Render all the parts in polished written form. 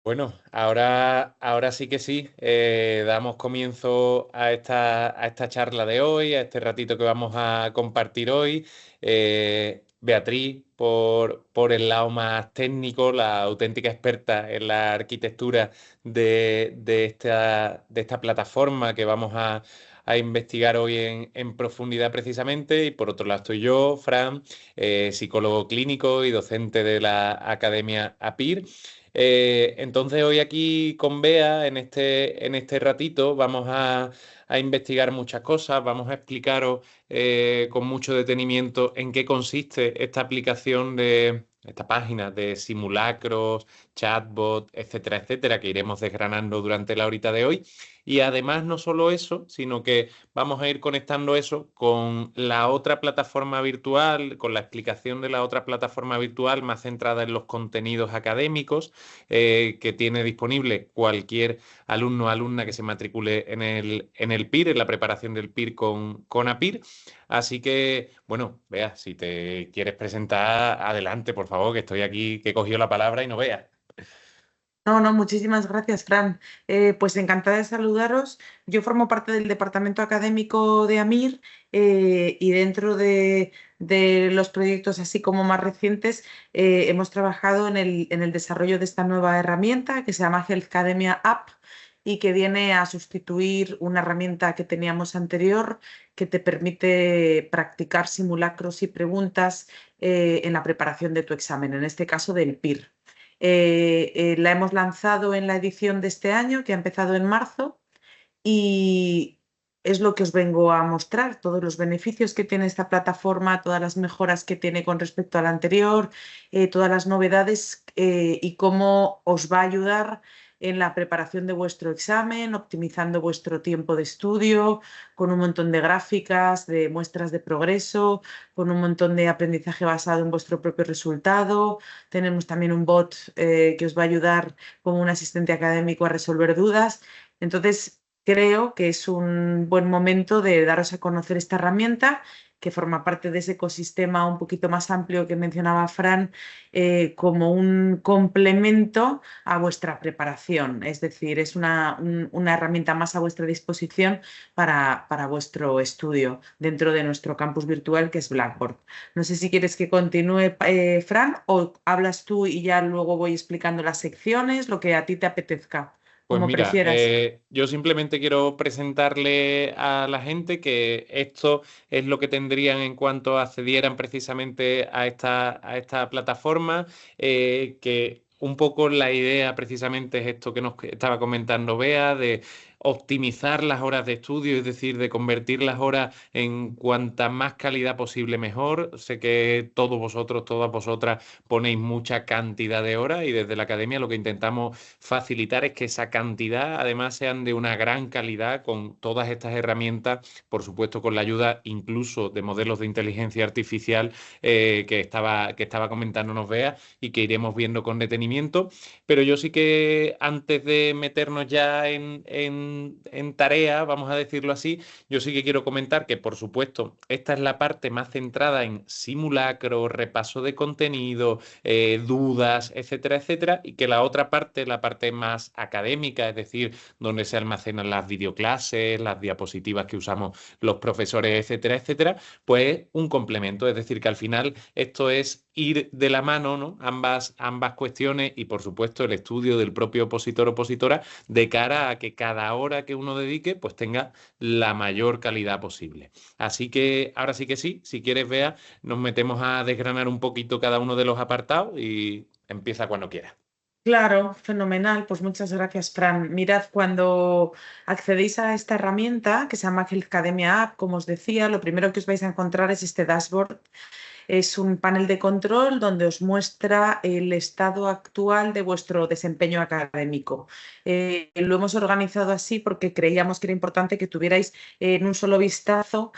Bueno, ahora sí que sí, damos comienzo a esta charla de hoy, a este ratito que vamos a compartir hoy. Beatriz, por el lado más técnico, la auténtica experta en la arquitectura de esta plataforma que vamos a investigar hoy en profundidad precisamente. Y por otro lado estoy yo, Fran, psicólogo clínico y docente de la Academia APIR. Entonces hoy aquí con Bea, en este ratito, vamos a investigar muchas cosas, vamos a explicaros con mucho detenimiento en qué consiste esta aplicación de esta página de simulacros, chatbot, etcétera, etcétera, que iremos desgranando durante la horita de hoy. Y además no solo eso, sino que vamos a ir conectando eso con la otra plataforma virtual, con la explicación de la otra plataforma virtual más centrada en los contenidos académicos que tiene disponible cualquier alumno o alumna que se matricule en el PIR, en la preparación del PIR con APIR. Así que, bueno, Bea, si te quieres presentar, adelante, por favor, que estoy aquí, que he cogido la palabra y no veas. No, no, muchísimas gracias, Fran. Pues encantada de saludaros. Yo formo parte del departamento académico de AMIR y dentro de los proyectos así como más recientes hemos trabajado en el desarrollo de esta nueva herramienta que se llama Health Academia App y que viene a sustituir una herramienta que teníamos anterior que te permite practicar simulacros y preguntas en la preparación de tu examen, en este caso del PIR. La hemos lanzado en la edición de este año, que ha empezado en marzo, y es lo que os vengo a mostrar, todos los beneficios que tiene esta plataforma, todas las mejoras que tiene con respecto a la anterior, todas las novedades y cómo os va a ayudar en la preparación de vuestro examen, optimizando vuestro tiempo de estudio, con un montón de gráficas, de muestras de progreso, con un montón de aprendizaje basado en vuestro propio resultado. Tenemos también un bot que os va a ayudar como un asistente académico a resolver dudas. Entonces, creo que es un buen momento de daros a conocer esta herramienta que forma parte de ese ecosistema un poquito más amplio que mencionaba Fran, como un complemento a vuestra preparación. Es decir, es una herramienta más a vuestra disposición para vuestro estudio dentro de nuestro campus virtual que es Blackboard. No sé si quieres que continúe, Fran, o hablas tú y ya luego voy explicando las secciones, lo que a ti te apetezca, Pues como mira, prefieras. yo simplemente quiero presentarle a la gente que esto es lo que tendrían en cuanto accedieran precisamente a esta plataforma, que un poco la idea precisamente es esto que nos estaba comentando Bea, de optimizar las horas de estudio, es decir, de convertir las horas en cuanta más calidad posible mejor. Sé que todos vosotros, todas vosotras ponéis mucha cantidad de horas y desde la academia lo que intentamos facilitar es que esa cantidad además sean de una gran calidad con todas estas herramientas, por supuesto con la ayuda incluso de modelos de inteligencia artificial que estaba comentándonos Bea y que iremos viendo con detenimiento. Pero yo sí que antes de meternos ya en tarea, vamos a decirlo así, yo sí que quiero comentar que por supuesto esta es la parte más centrada en simulacro, repaso de contenido, dudas, etcétera, etcétera, y que la otra parte, la parte más académica, es decir, donde se almacenan las videoclases, las diapositivas que usamos los profesores, etcétera, etcétera, pues un complemento, es decir, que al final esto es ir de la mano, ¿no? Ambas cuestiones y, por supuesto, el estudio del propio opositor o opositora de cara a que cada hora que uno dedique, pues tenga la mayor calidad posible. Así que ahora sí que sí, si quieres, Bea, nos metemos a desgranar un poquito cada uno de los apartados y empieza cuando quieras. Claro, fenomenal. Pues muchas gracias, Fran. Mirad, cuando accedéis a esta herramienta que se llama Health Academia App, como os decía, lo primero que os vais a encontrar es este dashboard. Es un panel de control donde os muestra el estado actual de vuestro desempeño académico. Lo hemos organizado así porque creíamos que era importante que tuvierais en un solo vistazo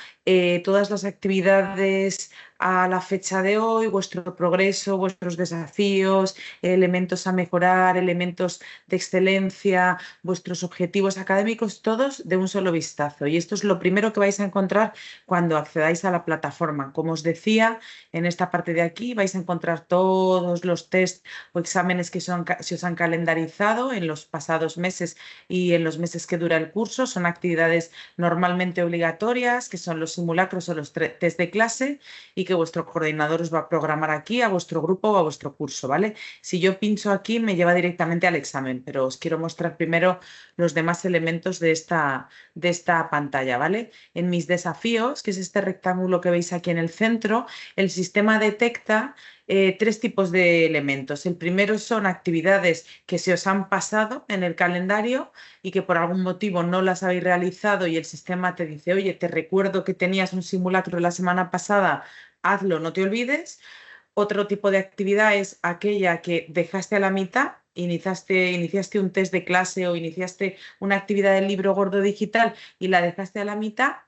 todas las actividades a la fecha de hoy, vuestro progreso, vuestros desafíos, elementos a mejorar, elementos de excelencia, vuestros objetivos académicos, todos de un solo vistazo. Y esto es lo primero que vais a encontrar cuando accedáis a la plataforma. Como os decía, en esta parte de aquí vais a encontrar todos los test o exámenes que se os han calendarizado en los pasados meses y en los meses que dura el curso. Son actividades normalmente obligatorias, que son los simulacros o los test de clase, y que vuestro coordinador os va a programar aquí a vuestro grupo o a vuestro curso, ¿vale? Si yo pincho aquí me lleva directamente al examen, pero os quiero mostrar primero los demás elementos de esta pantalla, ¿vale? En mis desafíos, que es este rectángulo que veis aquí en el centro, el sistema detecta tres tipos de elementos. El primero son actividades que se os han pasado en el calendario y que por algún motivo no las habéis realizado y el sistema te dice, oye, te recuerdo que tenías un simulacro la semana pasada, hazlo, no te olvides. Otro tipo de actividad es aquella que dejaste a la mitad, iniciaste un test de clase o iniciaste una actividad del libro gordo digital y la dejaste a la mitad.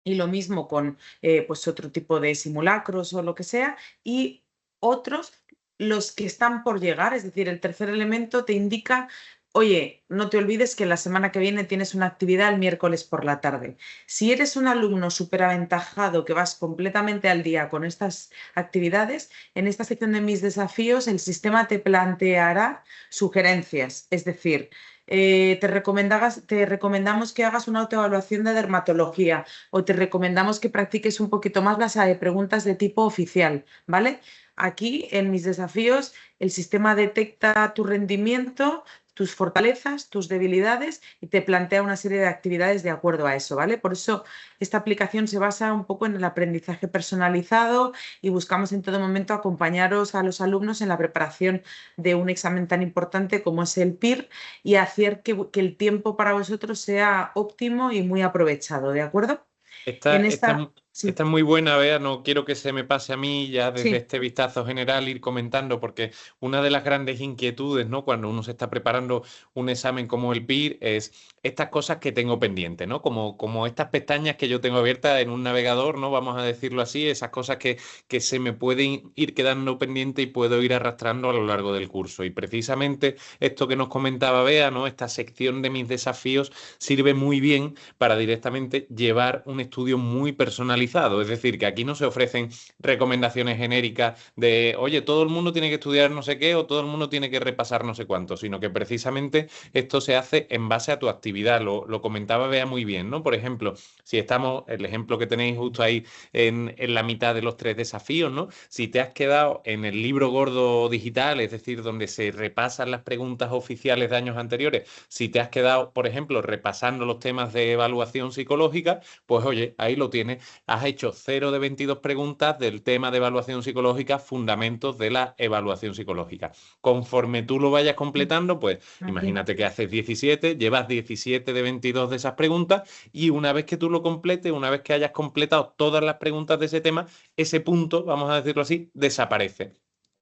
Y lo mismo con pues otro tipo de simulacros o lo que sea. Y otros, los que están por llegar, es decir, el tercer elemento te indica, oye, no te olvides que la semana que viene tienes una actividad el miércoles por la tarde. Si eres un alumno súper aventajado que vas completamente al día con estas actividades, en esta sección de mis desafíos el sistema te planteará sugerencias, es decir, te recomendamos que hagas una autoevaluación de dermatología o te recomendamos que practiques un poquito más las preguntas de tipo oficial, ¿vale? Aquí en mis desafíos el sistema detecta tu rendimiento, tus fortalezas, tus debilidades y te plantea una serie de actividades de acuerdo a eso, ¿vale? Por eso esta aplicación se basa un poco en el aprendizaje personalizado y buscamos en todo momento acompañaros a los alumnos en la preparación de un examen tan importante como es el PIR y hacer que el tiempo para vosotros sea óptimo y muy aprovechado, ¿de acuerdo? Esta, En esta, esta, sí, esta es muy buena, Bea, no quiero que se me pase a mí ya desde sí, este vistazo general ir comentando, porque una de las grandes inquietudes, ¿no? Cuando uno se está preparando un examen como el PIR es estas cosas que tengo pendientes, ¿no? Como estas pestañas que yo tengo abiertas en un navegador, ¿no? Vamos a decirlo así, esas cosas que se me pueden ir quedando pendientes y puedo ir arrastrando a lo largo del curso. Y precisamente esto que nos comentaba Bea, ¿no? Esta sección de mis desafíos sirve muy bien para directamente llevar un estudio muy personalizado. Es decir, que aquí no se ofrecen recomendaciones genéricas de, oye, todo el mundo tiene que estudiar no sé qué o todo el mundo tiene que repasar no sé cuánto, sino que precisamente esto se hace en base a tu actividad. Lo comentaba Bea muy bien, ¿no? Por ejemplo, si estamos, el ejemplo que tenéis justo ahí en la mitad de los tres desafíos, ¿no? Si te has quedado en el libro gordo digital, es decir, donde se repasan las preguntas oficiales de años anteriores, si te has quedado, por ejemplo, repasando los temas de evaluación psicológica, pues oye, ahí lo tienes. Has hecho 0 de 22 preguntas del tema de evaluación psicológica, fundamentos de la evaluación psicológica. Conforme tú lo vayas completando, pues aquí. imagínate que haces 17, llevas 17 de 22 de esas preguntas y una vez que tú lo completes, una vez que hayas completado todas las preguntas de ese tema, ese punto, vamos a decirlo así, desaparece.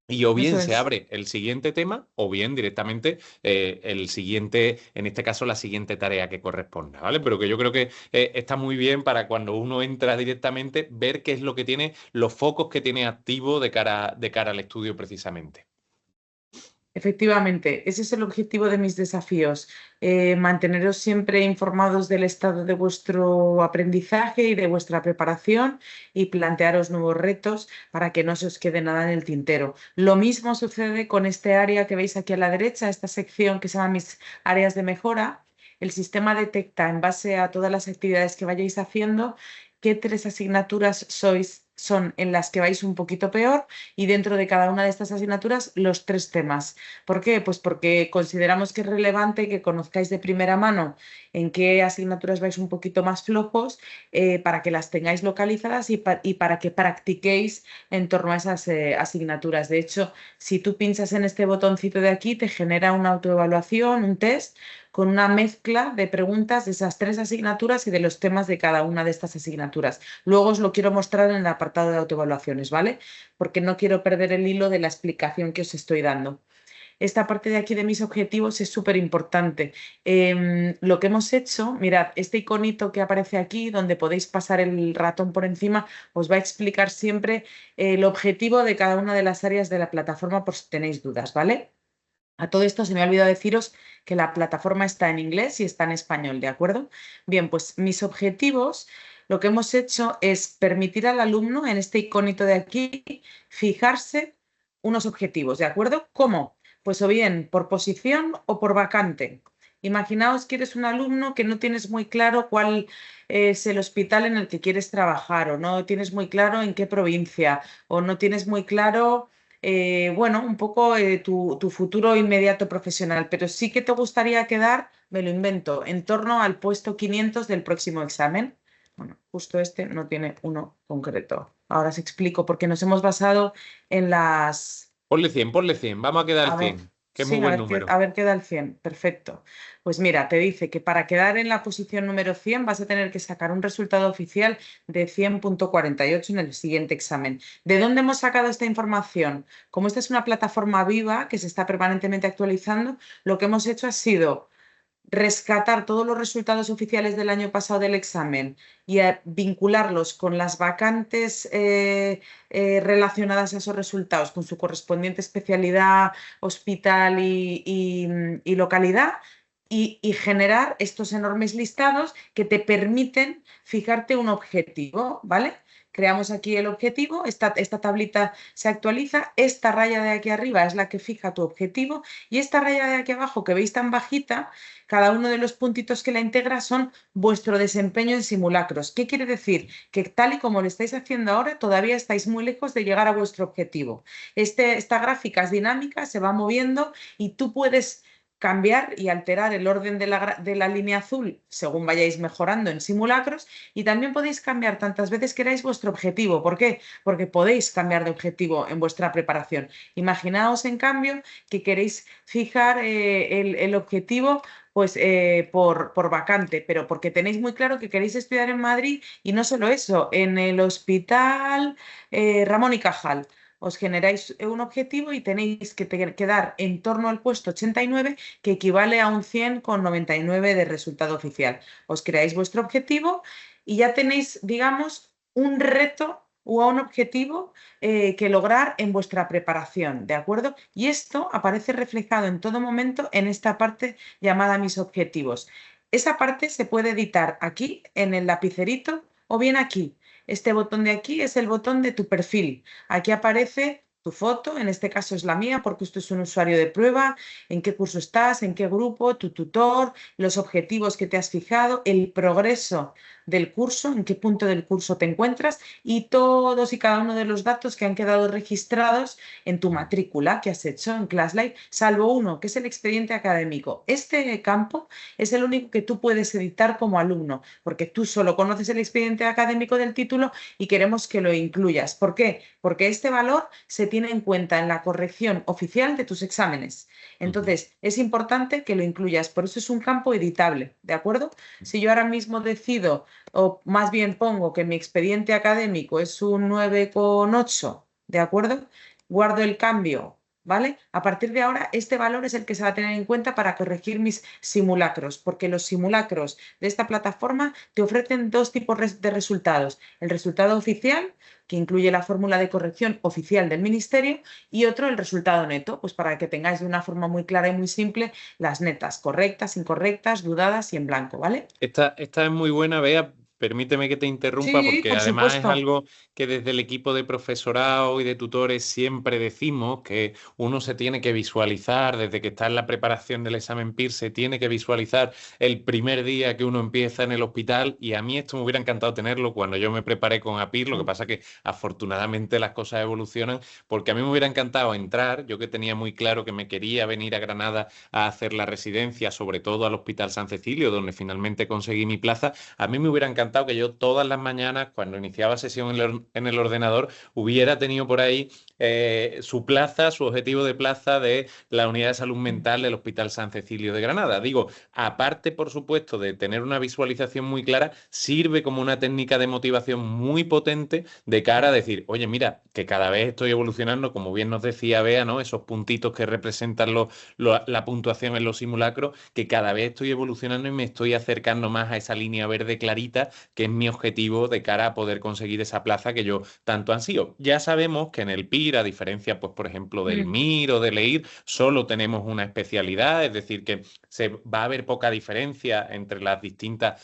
Y o bien Eso se es. abre el siguiente tema o bien directamente el siguiente, en este caso la siguiente tarea que corresponda, ¿vale? Pero que yo creo que está muy bien para cuando uno entra directamente ver qué es lo que tiene, los focos que tiene activo de cara al estudio precisamente. Efectivamente, ese es el objetivo de mis desafíos, manteneros siempre informados del estado de vuestro aprendizaje y de vuestra preparación y plantearos nuevos retos para que no se os quede nada en el tintero. Lo mismo sucede con este área que veis aquí a la derecha, esta sección que se llama mis áreas de mejora. El sistema detecta en base a todas las actividades que vayáis haciendo qué tres asignaturas son en las que vais un poquito peor y dentro de cada una de estas asignaturas los tres temas. ¿Por qué? Pues porque consideramos que es relevante que conozcáis de primera mano en qué asignaturas vais un poquito más flojos para que las tengáis localizadas y para que practiquéis en torno a esas asignaturas. De hecho, si tú pinchas en este botoncito de aquí, te genera una autoevaluación, un test con una mezcla de preguntas de esas tres asignaturas y de los temas de cada una de estas asignaturas. Luego os lo quiero mostrar en el apartado de autoevaluaciones, ¿vale? Porque no quiero perder el hilo de la explicación que os estoy dando. esta parte de aquí de mis objetivos es súper importante. Lo que hemos hecho, mirad, este iconito que aparece aquí, donde podéis pasar el ratón por encima, os va a explicar siempre el objetivo de cada una de las áreas de la plataforma por si tenéis dudas, ¿vale? A todo esto se me ha olvidado deciros que la plataforma está en inglés y está en español, ¿de acuerdo? Bien, pues mis objetivos, lo que hemos hecho es permitir al alumno en este iconito de aquí fijarse unos objetivos, ¿de acuerdo? ¿Cómo? Pues o bien por posición o por vacante. Imaginaos que eres un alumno que no tienes muy claro cuál es el hospital en el que quieres trabajar, o no tienes muy claro en qué provincia, o no tienes muy claro bueno, un poco tu futuro inmediato profesional, pero sí que te gustaría quedar, me lo invento, en torno al puesto 500 del próximo examen. Bueno, justo este no tiene uno concreto. Ahora os explico porque nos hemos basado en las... Ponle 100, vamos a quedar A al ver, 100, que es muy sí, buen número. a ver qué da el 100. Perfecto. Pues mira, te dice que para quedar en la posición número 100 vas a tener que sacar un resultado oficial de 100,48 en el siguiente examen. ¿De dónde hemos sacado esta información? Como esta es una plataforma viva que se está permanentemente actualizando, lo que hemos hecho ha sido rescatar todos los resultados oficiales del año pasado del examen y vincularlos con las vacantes relacionadas a esos resultados, con su correspondiente especialidad, hospital y localidad, y generar estos enormes listados que te permiten fijarte un objetivo, ¿vale? Creamos aquí el objetivo, esta tablita se actualiza, esta raya de aquí arriba es la que fija tu objetivo y esta raya de aquí abajo que veis tan bajita, cada uno de los puntitos que la integra son vuestro desempeño en simulacros. ¿Qué quiere decir? Que tal y como lo estáis haciendo ahora, todavía estáis muy lejos de llegar a vuestro objetivo. Esta gráfica es dinámica, se va moviendo y tú puedes cambiar y alterar el orden de la línea azul según vayáis mejorando en simulacros y también podéis cambiar tantas veces queráis vuestro objetivo. ¿Por qué? Porque podéis cambiar de objetivo en vuestra preparación. Imaginaos, en cambio, que queréis fijar el objetivo pues por vacante, pero porque tenéis muy claro que queréis estudiar en Madrid y no solo eso, en el hospital Ramón y Cajal. Os generáis un objetivo y tenéis que quedar en torno al puesto 89, que equivale a un 100,99 de resultado oficial. Os creáis vuestro objetivo y ya tenéis, digamos, un reto o un objetivo que lograr en vuestra preparación, ¿de acuerdo? Y esto aparece reflejado en todo momento en esta parte llamada mis objetivos. Esa parte se puede editar aquí en el lapicerito o bien aquí. Este botón de aquí es el botón de tu perfil. Aquí aparece tu foto, en este caso es la mía porque esto es un usuario de prueba, en qué curso estás, en qué grupo, tu tutor, los objetivos que te has fijado, el progreso del curso, en qué punto del curso te encuentras y todos y cada uno de los datos que han quedado registrados en tu matrícula que has hecho en ClassLive, salvo uno, que es el expediente académico. Este campo es el único que tú puedes editar como alumno, porque tú solo conoces el expediente académico del título y queremos que lo incluyas. ¿Por qué? Porque este valor se tiene en cuenta en la corrección oficial de tus exámenes. Entonces, es importante que lo incluyas, por eso es un campo editable, ¿de acuerdo? Si yo ahora mismo decido o más bien pongo que mi expediente académico es un 9,8, ¿de acuerdo? Guardo el cambio, ¿vale? A partir de ahora, este valor es el que se va a tener en cuenta para corregir mis simulacros, porque los simulacros de esta plataforma te ofrecen dos tipos de resultados. El resultado oficial, que incluye la fórmula de corrección oficial del ministerio, y otro, el resultado neto, pues para que tengáis de una forma muy clara y muy simple las netas, correctas, incorrectas, dudadas y en blanco, ¿vale? Esta es muy buena, Bea. Permíteme que te interrumpa Sí, porque por además es supuesto. algo que desde el equipo de profesorado y de tutores siempre decimos que uno se tiene que visualizar desde que está en la preparación del examen PIR, se tiene que visualizar el primer día que uno empieza en el hospital y a mí esto me hubiera encantado tenerlo cuando yo me preparé con APIR, lo que pasa que afortunadamente las cosas evolucionan porque a mí me hubiera encantado entrar, yo que tenía muy claro que me quería venir a Granada a hacer la residencia, sobre todo al Hospital San Cecilio, donde finalmente conseguí mi plaza. A mí me hubiera encantado que yo todas las mañanas, cuando iniciaba sesión en el ordenador, hubiera tenido por ahí su plaza, su objetivo de plaza de la unidad de salud mental del Hospital San Cecilio de Granada. Digo, aparte, por supuesto, de tener una visualización muy clara, sirve como una técnica de motivación muy potente de cara a decir, oye, mira, que cada vez estoy evolucionando, como bien nos decía Bea, ¿no? Esos puntitos que representan la puntuación en los simulacros, que cada vez estoy evolucionando y me estoy acercando más a esa línea verde clarita, que es mi objetivo de cara a poder conseguir esa plaza que yo tanto ansío. Ya sabemos que en el PIR, a diferencia, pues, por ejemplo, del Mm. MIR o del EIR, solo tenemos una especialidad, es decir, que se va a haber poca diferencia entre las distintas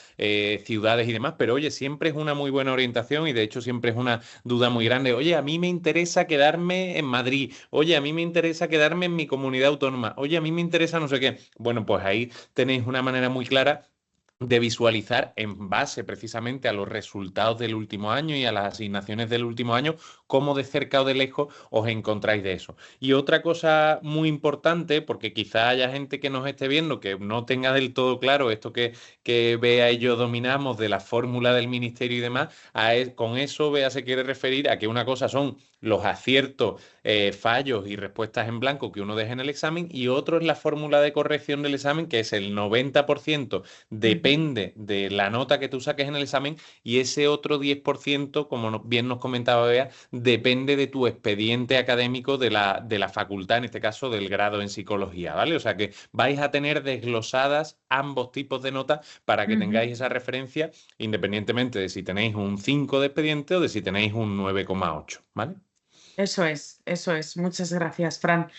ciudades y demás, pero oye, siempre es una muy buena orientación y de hecho siempre es una duda muy grande. Oye, a mí me interesa quedarme en Madrid, oye, a mí me interesa quedarme en mi comunidad autónoma, oye, a mí me interesa no sé qué. Bueno, pues ahí tenéis una manera muy clara de visualizar en base precisamente a los resultados del último año y a las asignaciones del último año, cómo de cerca o de lejos os encontráis de eso. Y otra cosa muy importante, porque quizá haya gente que nos esté viendo que no tenga del todo claro esto que Bea y yo dominamos de la fórmula del ministerio y demás, con eso Bea se quiere referir a que una cosa son los aciertos, fallos y respuestas en blanco que uno deja en el examen y otro es la fórmula de corrección del examen, que es el 90% Ujú. depende de la nota que tú saques en el examen y ese otro 10%, como bien nos comentaba Bea, depende de tu expediente académico de la facultad, en este caso del grado en psicología, ¿vale? O sea que vais a tener desglosadas ambos tipos de notas para que Ujú. tengáis esa referencia independientemente de si tenéis un 5 de expediente o de si tenéis un 9,8, ¿vale? Eso es, eso es. Muchas gracias, Fran.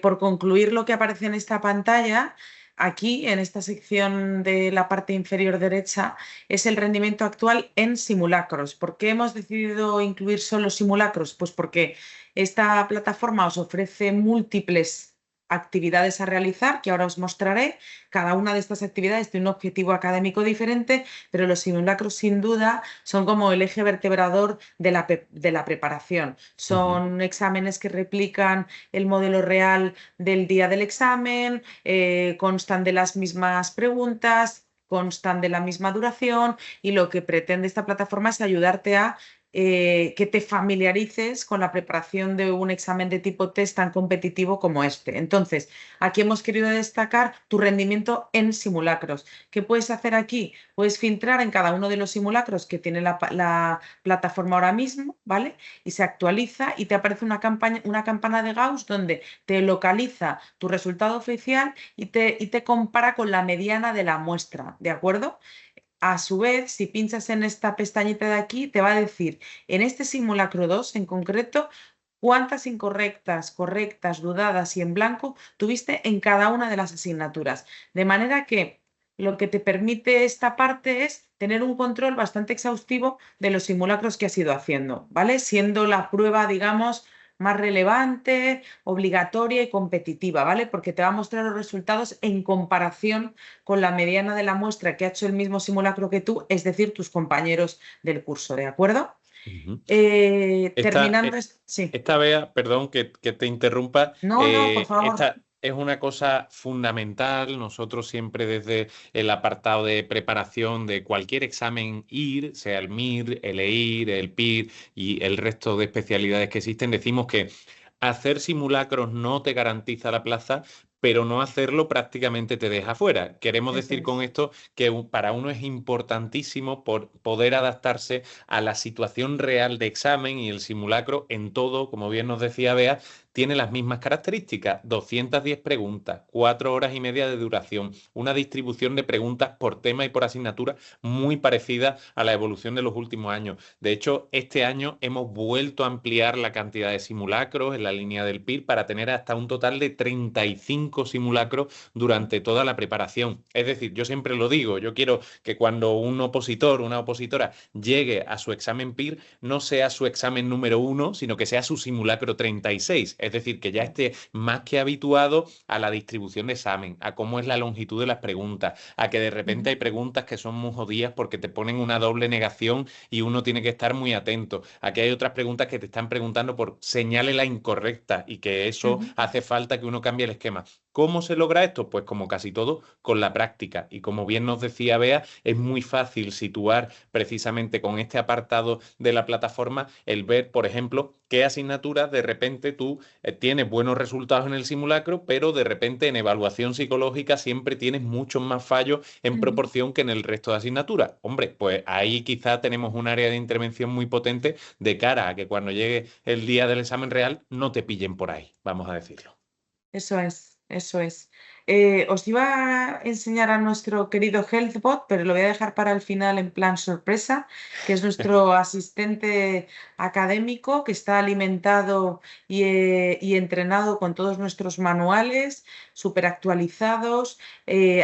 Por concluir lo que aparece en esta pantalla, aquí en esta sección de la parte inferior derecha, es el rendimiento actual en simulacros. ¿Por qué hemos decidido incluir solo simulacros? Pues porque esta plataforma os ofrece múltiples actividades a realizar, que ahora os mostraré. Cada una de estas actividades tiene un objetivo académico diferente, pero los simulacros sin duda son como el eje vertebrador de la preparación. Ujú. Son exámenes que replican el modelo real del día del examen, constan de las mismas preguntas, constan de la misma duración y lo que pretende esta plataforma es ayudarte a que te familiarices con la preparación de un examen de tipo test tan competitivo como este. Entonces, aquí hemos querido destacar tu rendimiento en simulacros. ¿Qué puedes hacer aquí? Puedes filtrar en cada uno de los simulacros que tiene la plataforma ahora mismo, ¿vale? Y se actualiza y te aparece una campana de Gauss donde te localiza tu resultado oficial y te compara con la mediana de la muestra, ¿de acuerdo? A su vez, si pinchas en esta pestañita de aquí, te va a decir en este simulacro 2 en concreto cuántas incorrectas, correctas, dudadas y en blanco tuviste en cada una de las asignaturas. De manera que lo que te permite esta parte es tener un control bastante exhaustivo de los simulacros que has ido haciendo, ¿vale? Siendo la prueba, digamos, más relevante, obligatoria y competitiva, ¿vale? Porque te va a mostrar los resultados en comparación con la mediana de la muestra que ha hecho el mismo simulacro que tú, es decir, tus compañeros del curso, ¿de acuerdo? Ujú. Esta, Terminando, sí. esta Bea, perdón que te interrumpa, No, no, por favor. esta es una cosa fundamental. Nosotros siempre desde el apartado de preparación de cualquier examen IR, sea el MIR, el EIR, el PIR y el resto de especialidades que existen, decimos que hacer simulacros no te garantiza la plaza, pero no hacerlo prácticamente te deja fuera. Queremos Eso decir con es. esto que para uno es importantísimo por poder adaptarse a la situación real de examen y el simulacro en todo, como bien nos decía Bea, tiene las mismas características. 210 preguntas, 4 horas y media de duración, una distribución de preguntas por tema y por asignatura muy parecida a la evolución de los últimos años. De hecho, este año hemos vuelto a ampliar la cantidad de simulacros en la línea del PIR para tener hasta un total de 35 simulacros durante toda la preparación. Es decir, yo siempre lo digo, yo quiero que cuando un opositor, una opositora llegue a su examen PIR, no sea su examen número 1, sino que sea su simulacro 36. Es decir, que ya esté más que habituado a la distribución de examen, a cómo es la longitud de las preguntas, a que de repente hay preguntas que son muy jodidas porque te ponen una doble negación y uno tiene que estar muy atento. Aquí hay otras preguntas que te están preguntando por señale la incorrecta y que eso Ujú. hace falta que uno cambie el esquema. ¿Cómo se logra esto? Pues como casi todo, con la práctica. Y como bien nos decía Bea, es muy fácil situar precisamente con este apartado de la plataforma el ver, por ejemplo, qué asignaturas de repente tú tienes buenos resultados en el simulacro, pero de repente en evaluación psicológica siempre tienes muchos más fallos en Ujú. proporción que en el resto de asignaturas. Hombre, pues ahí quizá tenemos un área de intervención muy potente de cara a que cuando llegue el día del examen real no te pillen por ahí, vamos a decirlo. Eso es, eso es. Os iba a enseñar a nuestro querido HealthBot, pero lo voy a dejar para el final en plan sorpresa, que es nuestro asistente académico que está alimentado y entrenado con todos nuestros manuales súper actualizados,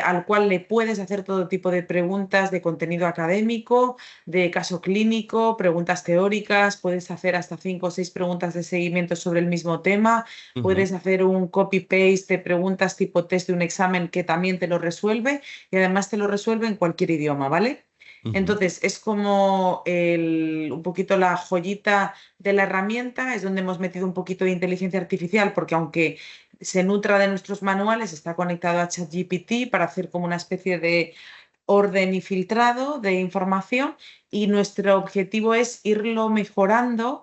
al cual le puedes hacer todo tipo de preguntas de contenido académico, de caso clínico, preguntas teóricas, puedes hacer hasta 5 o 6 preguntas de seguimiento sobre el mismo tema. Ujú, Puedes hacer un copy-paste de preguntas tipo test de un examen que también te lo resuelve y además te lo resuelve en cualquier idioma, ¿vale? ujú. Entonces, es como un poquito la joyita de la herramienta, es donde hemos metido un poquito de inteligencia artificial, porque aunque se nutra de nuestros manuales, está conectado a ChatGPT para hacer como una especie de orden y filtrado de información y nuestro objetivo es irlo mejorando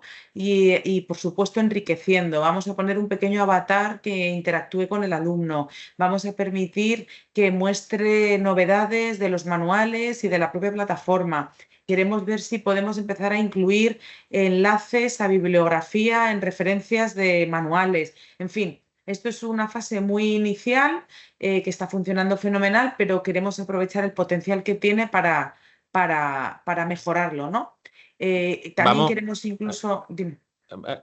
por supuesto, enriqueciendo. Vamos a poner un pequeño avatar que interactúe con el alumno. Vamos a permitir que muestre novedades de los manuales y de la propia plataforma. Queremos ver si podemos empezar a incluir enlaces a bibliografía en referencias de manuales. En fin, esto es una fase muy inicial que está funcionando fenomenal, pero queremos aprovechar el potencial que tiene para mejorarlo, ¿no? También Vamos. queremos incluso, dime,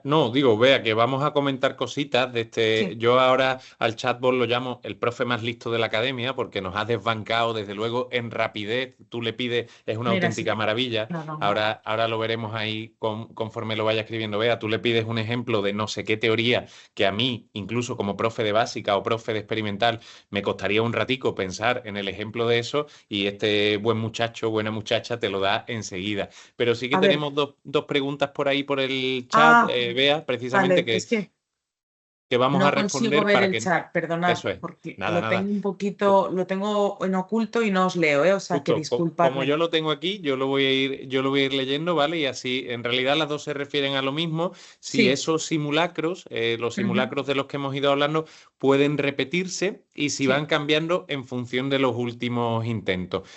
No, digo, vea que vamos a comentar cositas de este. sí, Yo ahora al chatbot lo llamo el profe más listo de la academia porque nos ha desbancado desde luego en rapidez. Tú le pides, es una mira, auténtica sí, maravilla. no, no, no. Ahora lo veremos ahí conforme lo vaya escribiendo. Vea, tú le pides un ejemplo de no sé qué teoría que a mí, incluso como profe de básica o profe de experimental, me costaría un ratico pensar en el ejemplo de eso y este buen muchacho, buena muchacha, te lo da enseguida. Pero sí que A ver, tenemos dos preguntas por ahí por el chat, ah, Bea, precisamente vale, es que que vamos a no consigo responder ver para el que... chat, perdonad, Eso es, porque nada, lo nada. tengo un poquito, lo tengo en oculto y no os leo, o sea que Justo, como disculpadme. yo lo tengo aquí, yo lo voy a ir leyendo, ¿vale? Y así, en realidad las dos se refieren a lo mismo. Si Sí, esos simulacros, los ujú, simulacros de los que hemos ido hablando, pueden repetirse y si van sí, cambiando en función de los últimos intentos.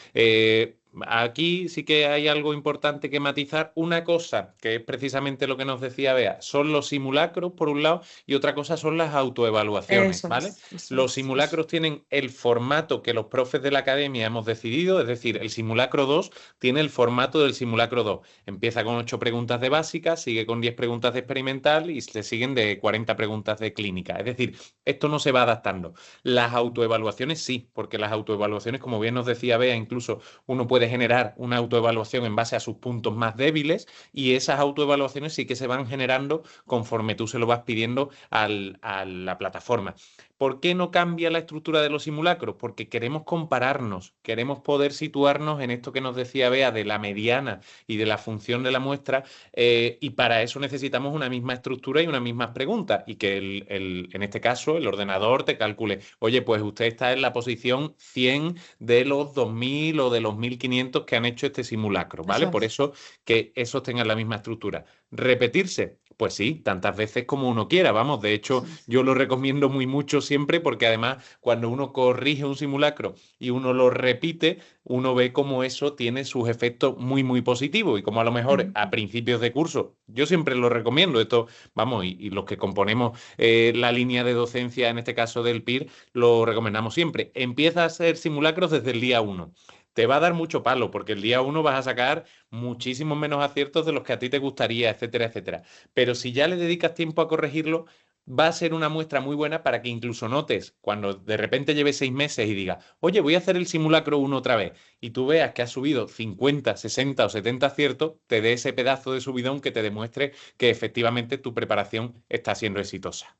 Aquí sí que hay algo importante que matizar. Una cosa, que es precisamente lo que nos decía Bea, son los simulacros, por un lado, y otra cosa son las autoevaluaciones, eso ¿vale? es, eso Los es, eso. simulacros tienen el formato que los profes de la academia hemos decidido, es decir, el simulacro 2 tiene el formato del simulacro 2. Empieza con 8 preguntas de básica, sigue con 10 preguntas de experimental y se siguen de 40 preguntas de clínica. Es decir, esto no se va adaptando. Las autoevaluaciones sí, porque las autoevaluaciones, como bien nos decía Bea, incluso uno puede generar una autoevaluación en base a sus puntos más débiles y esas autoevaluaciones sí que se van generando conforme tú se lo vas pidiendo a la plataforma. ¿Por qué no cambia la estructura de los simulacros? Porque queremos compararnos, queremos poder situarnos en esto que nos decía Bea de la mediana y de la función de la muestra, y para eso necesitamos una misma estructura y unas mismas preguntas, y que en este caso el ordenador te calcule, oye, pues usted está en la posición 100 de los 2000 o de los 1500 que han hecho este simulacro, ¿vale? Eso Por es. eso que esos tengan la misma estructura. ¿Repetirse? Pues sí, tantas veces como uno quiera, vamos. De hecho, Eso es. yo lo recomiendo muy mucho siempre porque además cuando uno corrige un simulacro y uno lo repite, uno ve cómo eso tiene sus efectos muy, muy positivos y como a lo mejor Ujú. a principios de curso, yo siempre lo recomiendo, esto, vamos, y los que componemos la línea de docencia, en este caso del PIR, lo recomendamos siempre. Empieza a hacer simulacros desde el día uno. Te va a dar mucho palo porque el día uno vas a sacar muchísimos menos aciertos de los que a ti te gustaría, etcétera, etcétera. Pero si ya le dedicas tiempo a corregirlo, va a ser una muestra muy buena para que incluso notes cuando de repente lleves 6 meses y digas, oye, voy a hacer el simulacro uno otra vez, y tú veas que has subido 50, 60 o 70 aciertos, te dé ese pedazo de subidón que te demuestre que efectivamente tu preparación está siendo exitosa.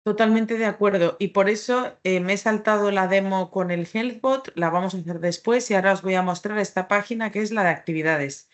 Totalmente de acuerdo. Y por eso me he saltado la demo con el HealthBot, la vamos a hacer después y ahora os voy a mostrar esta página que es la de actividades.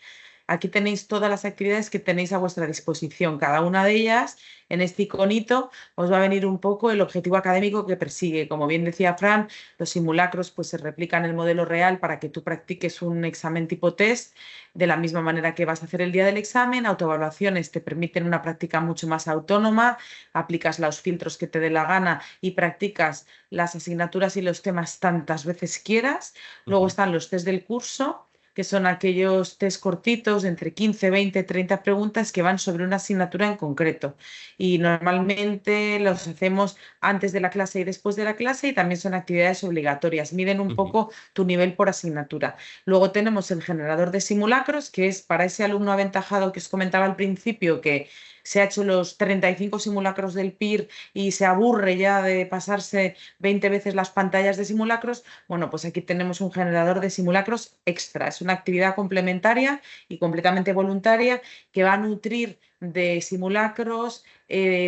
aquí tenéis todas las actividades que tenéis a vuestra disposición. Cada una de ellas, en este iconito, os va a venir un poco el objetivo académico que persigue. Como bien decía Fran, los simulacros pues, se replican en el modelo real para que tú practiques un examen tipo test de la misma manera que vas a hacer el día del examen. Autoevaluaciones te permiten una práctica mucho más autónoma, aplicas los filtros que te dé la gana y practicas las asignaturas y los temas tantas veces quieras. Luego Ujú, están los test del curso, que son aquellos test cortitos de entre 15, 20, 30 preguntas que van sobre una asignatura en concreto. Y normalmente los hacemos antes de la clase y después de la clase y también son actividades obligatorias. Miden un ujú, poco tu nivel por asignatura. Luego tenemos el generador de simulacros, que es para ese alumno aventajado que os comentaba al principio, que se ha hecho los 35 simulacros del PIR y se aburre ya de pasarse 20 veces las pantallas de simulacros. Bueno, pues aquí tenemos un generador de simulacros extra. Es una actividad complementaria y completamente voluntaria que va a nutrir de simulacros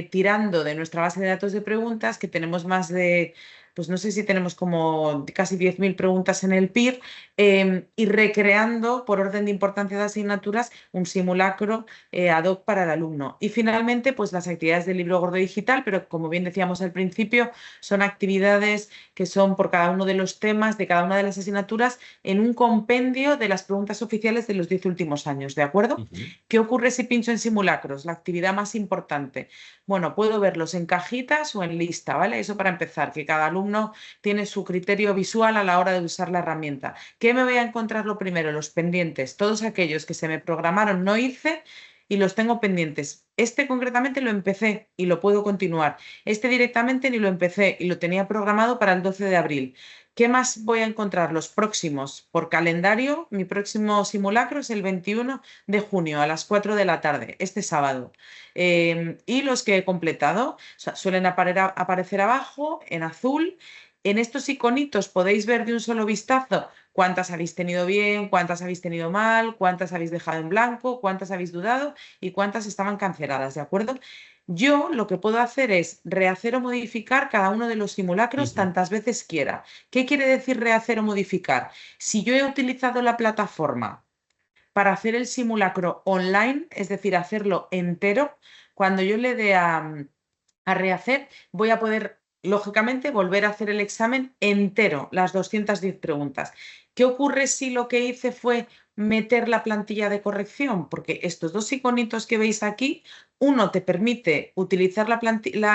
tirando de nuestra base de datos de preguntas, que tenemos más de, pues no sé si tenemos como casi 10.000 preguntas en el PIR, y recreando por orden de importancia de asignaturas un simulacro ad hoc para el alumno. Y finalmente, pues las actividades del libro gordo digital, pero como bien decíamos al principio, son actividades que son por cada uno de los temas de cada una de las asignaturas en un compendio de las preguntas oficiales de los 10 últimos años, ¿de acuerdo? ujú. ¿Qué ocurre si pincho en simulacros? La actividad más importante. Bueno, puedo verlos en cajitas o en lista, ¿vale? Eso para empezar, que cada alumno tiene su criterio visual a la hora de usar la herramienta. ¿Qué me voy a encontrar lo primero? Los pendientes, todos aquellos que se me programaron, no hice y los tengo pendientes. Este concretamente lo empecé y lo puedo continuar. Este directamente ni lo empecé y lo tenía programado para el 12 de abril. ¿Qué más voy a encontrar? Los próximos. Por calendario, mi próximo simulacro es el 21 de junio a las 4 de la tarde, este sábado. Y los que he completado, o sea, suelen aparecer abajo en azul. En estos iconitos podéis ver de un solo vistazo cuántas habéis tenido bien, cuántas habéis tenido mal, cuántas habéis dejado en blanco, cuántas habéis dudado y cuántas estaban canceladas, ¿de acuerdo? Yo lo que puedo hacer es rehacer o modificar cada uno de los simulacros Ujú, tantas veces quiera. ¿Qué quiere decir rehacer o modificar? Si yo he utilizado la plataforma para hacer el simulacro online, es decir, hacerlo entero, cuando yo le dé a rehacer, voy a poder, lógicamente, volver a hacer el examen entero, las 210 preguntas. ¿Qué ocurre si lo que hice fue meter la plantilla de corrección? Porque estos dos iconitos que veis aquí, uno te permite utilizar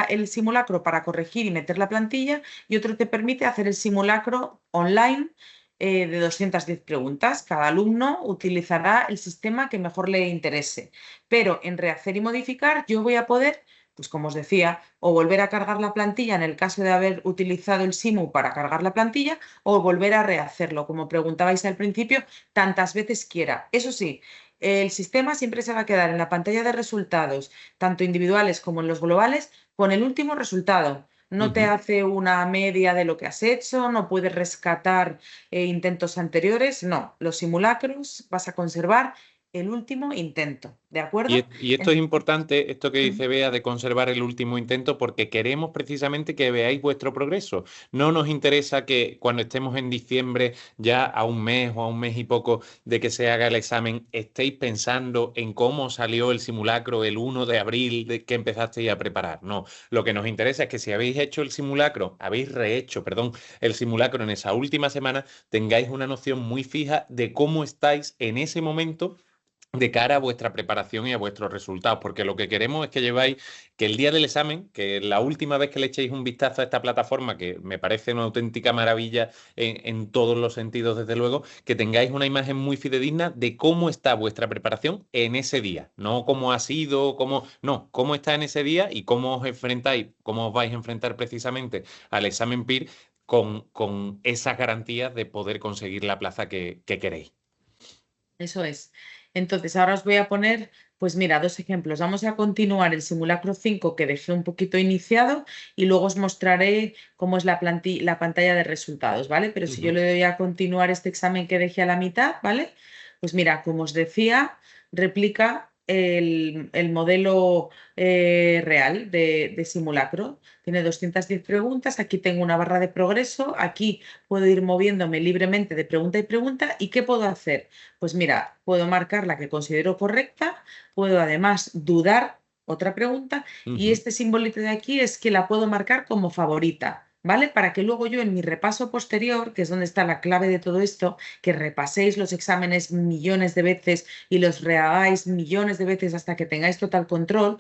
el simulacro para corregir y meter la plantilla y otro te permite hacer el simulacro online de 210 preguntas. Cada alumno utilizará el sistema que mejor le interese. Pero en rehacer y modificar yo voy a poder, pues como os decía, o volver a cargar la plantilla en el caso de haber utilizado el SIMU para cargar la plantilla o volver a rehacerlo, como preguntabais al principio, tantas veces quiera. Eso sí, el sistema siempre se va a quedar en la pantalla de resultados, tanto individuales como en los globales, con el último resultado. No te Ujú. hace una media de lo que has hecho, no puedes rescatar intentos anteriores, no. Los simulacros vas a conservar el último intento, ¿de acuerdo? Y esto es importante, esto que Ujú. dice Bea, de conservar el último intento, porque queremos precisamente que veáis vuestro progreso. No nos interesa que cuando estemos en diciembre, ya a un mes o a un mes y poco de que se haga el examen, estéis pensando en cómo salió el simulacro el 1 de abril de que empezasteis a preparar. No, lo que nos interesa es que si habéis hecho el simulacro, habéis rehecho, perdón, el simulacro en esa última semana, tengáis una noción muy fija de cómo estáis en ese momento de cara a vuestra preparación y a vuestros resultados, porque lo que queremos es que lleváis, que el día del examen, que la última vez que le echéis un vistazo a esta plataforma, que me parece una auténtica maravilla en todos los sentidos, desde luego, que tengáis una imagen muy fidedigna de cómo está vuestra preparación en ese día, no cómo ha sido, cómo, no, cómo está en ese día y cómo os enfrentáis, cómo os vais a enfrentar precisamente al examen PIR con esas garantías de poder conseguir la plaza que queréis. Eso es. Entonces, ahora os voy a poner, pues mira, dos ejemplos. Vamos a continuar el simulacro 5 que dejé un poquito iniciado y luego os mostraré cómo es la pantalla de resultados, ¿vale? Pero si yo Ujú, le doy a continuar este examen que dejé a la mitad, ¿vale? Pues mira, como os decía, replica el modelo real de simulacro. Tiene 210 preguntas, aquí tengo una barra de progreso, aquí puedo ir moviéndome libremente de pregunta y pregunta. ¿Y qué puedo hacer? Pues mira, puedo marcar la que considero correcta, puedo además dudar otra pregunta y Ujú. este simbolito de aquí es que la puedo marcar como favorita. ¿Vale? Para que luego yo en mi repaso posterior, que es donde está la clave de todo esto, que repaséis los exámenes millones de veces y los rehagáis millones de veces hasta que tengáis total control,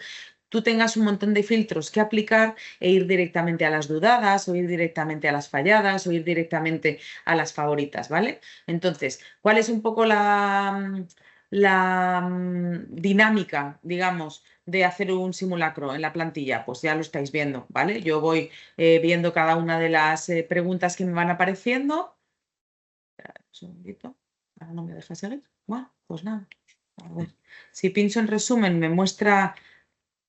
tú tengas un montón de filtros que aplicar e ir directamente a las dudadas o ir directamente a las falladas o ir directamente a las favoritas, ¿vale? Entonces, ¿cuál es un poco la dinámica, digamos, de hacer un simulacro en la plantilla? Pues ya lo estáis viendo, ¿vale? Yo voy viendo cada una de las preguntas que me van apareciendo. Espera un segundito. Ahora no me deja seguir. Bueno, pues nada. A ver. Si pincho en resumen, me muestra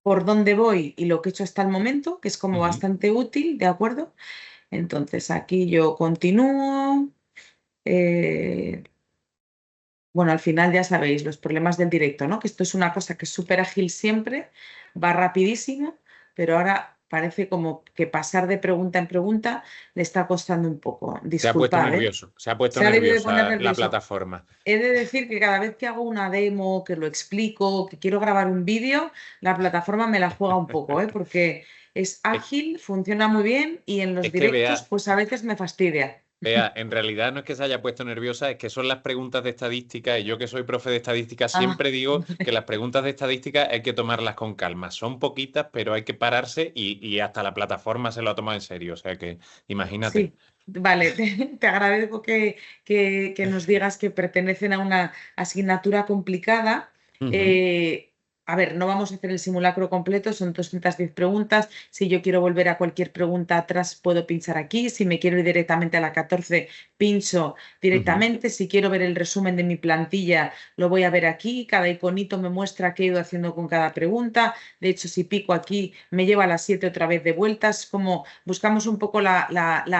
por dónde voy y lo que he hecho hasta el momento, que es como Ujú. bastante útil, ¿de acuerdo? Entonces aquí yo continúo. eh, bueno, al final ya sabéis los problemas del directo, ¿no? Que esto es una cosa que es súper ágil siempre, va rapidísimo, pero ahora parece como que pasar de pregunta en pregunta le está costando un poco. Se ha puesto Disculpad, ¿eh? nervioso, se ha puesto Se ha debido de poner nerviosa la nervioso. plataforma. He de decir que cada vez que hago una demo, que lo explico, que quiero grabar un vídeo, la plataforma me la juega un poco, ¿eh? Porque es Es, ágil, funciona muy bien y en los es que directos vea, pues a veces me fastidia. Vea, en realidad no es que se haya puesto nerviosa, es que son las preguntas de estadística y yo que soy profe de estadística Ah, siempre digo que las preguntas de estadística hay que tomarlas con calma. Son poquitas, pero hay que pararse y hasta la plataforma se lo ha tomado en serio. O sea que imagínate. sí, vale, te agradezco que nos digas que pertenecen a una asignatura complicada. Ujú, Eh, a ver, no vamos a hacer el simulacro completo, son 210 preguntas. Si yo quiero volver a cualquier pregunta atrás, puedo pinchar aquí. Si me quiero ir directamente a la 14, pincho ujú, directamente. Si quiero ver el resumen de mi plantilla, lo voy a ver aquí. Cada iconito me muestra qué he ido haciendo con cada pregunta. De hecho, si pico aquí, me lleva a las 7 otra vez de vueltas. Como buscamos un poco la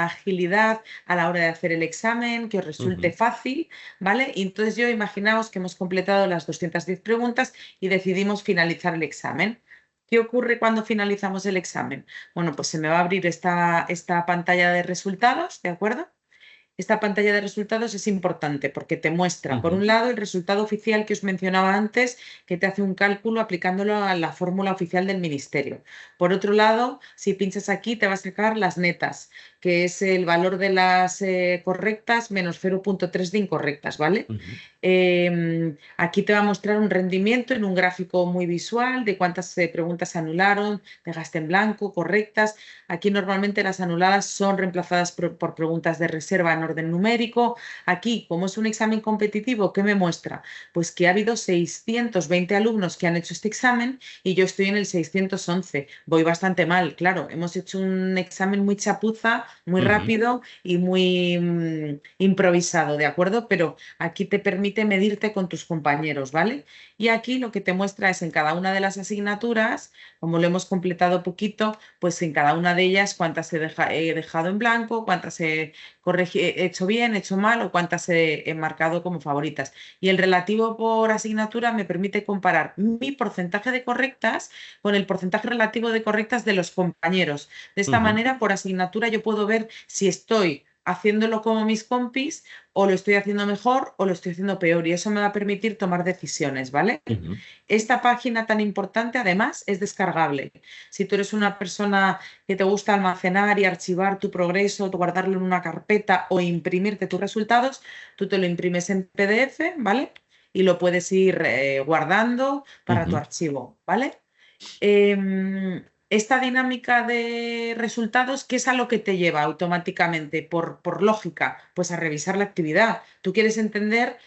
agilidad a la hora de hacer el examen, que os resulte ujú, fácil, ¿vale? Y entonces yo imaginaos que hemos completado las 210 preguntas y decidimos finalizar el examen. ¿Qué ocurre cuando finalizamos el examen? Bueno, pues se me va a abrir esta pantalla de resultados, ¿de acuerdo? Esta pantalla de resultados es importante porque te muestra, por ujú, un lado, el resultado oficial que os mencionaba antes, que te hace un cálculo aplicándolo a la fórmula oficial del ministerio. Por otro lado, si pinchas aquí, te va a sacar las netas, que es el valor de las correctas menos 0,3 de incorrectas, ¿vale? ujú, Aquí te va a mostrar un rendimiento en un gráfico muy visual de cuántas preguntas se anularon, dejaste en blanco, correctas. Aquí normalmente las anuladas son reemplazadas por preguntas de reserva en orden numérico. Aquí, como es un examen competitivo, ¿qué me muestra? Pues que ha habido 620 alumnos que han hecho este examen y yo estoy en el 611. Voy bastante mal, claro. Hemos hecho un examen muy chapuza, muy ujú, rápido y muy improvisado, ¿de acuerdo? Pero aquí te permite medirte con tus compañeros, ¿vale? Y aquí lo que te muestra es en cada una de las asignaturas, como lo hemos completado poquito, pues en cada una de ellas cuántas he dejado en blanco, cuántas he hecho bien, he hecho mal o cuántas he marcado como favoritas. Y el relativo por asignatura me permite comparar mi porcentaje de correctas con el porcentaje relativo de correctas de los compañeros. De esta ujú, manera, por asignatura, yo puedo ver si estoy haciéndolo como mis compis o lo estoy haciendo mejor o lo estoy haciendo peor y eso me va a permitir tomar decisiones, ¿vale? ujú, Esta página tan importante además es descargable. Si tú eres una persona que te gusta almacenar y archivar tu progreso, guardarlo en una carpeta o imprimirte tus resultados, tú te lo imprimes en PDF, ¿vale? Y lo puedes ir guardando para tu ujú, archivo, ¿vale? Esta dinámica de resultados, ¿qué es a lo que te lleva automáticamente, por lógica? Pues a revisar la actividad. Tú quieres entender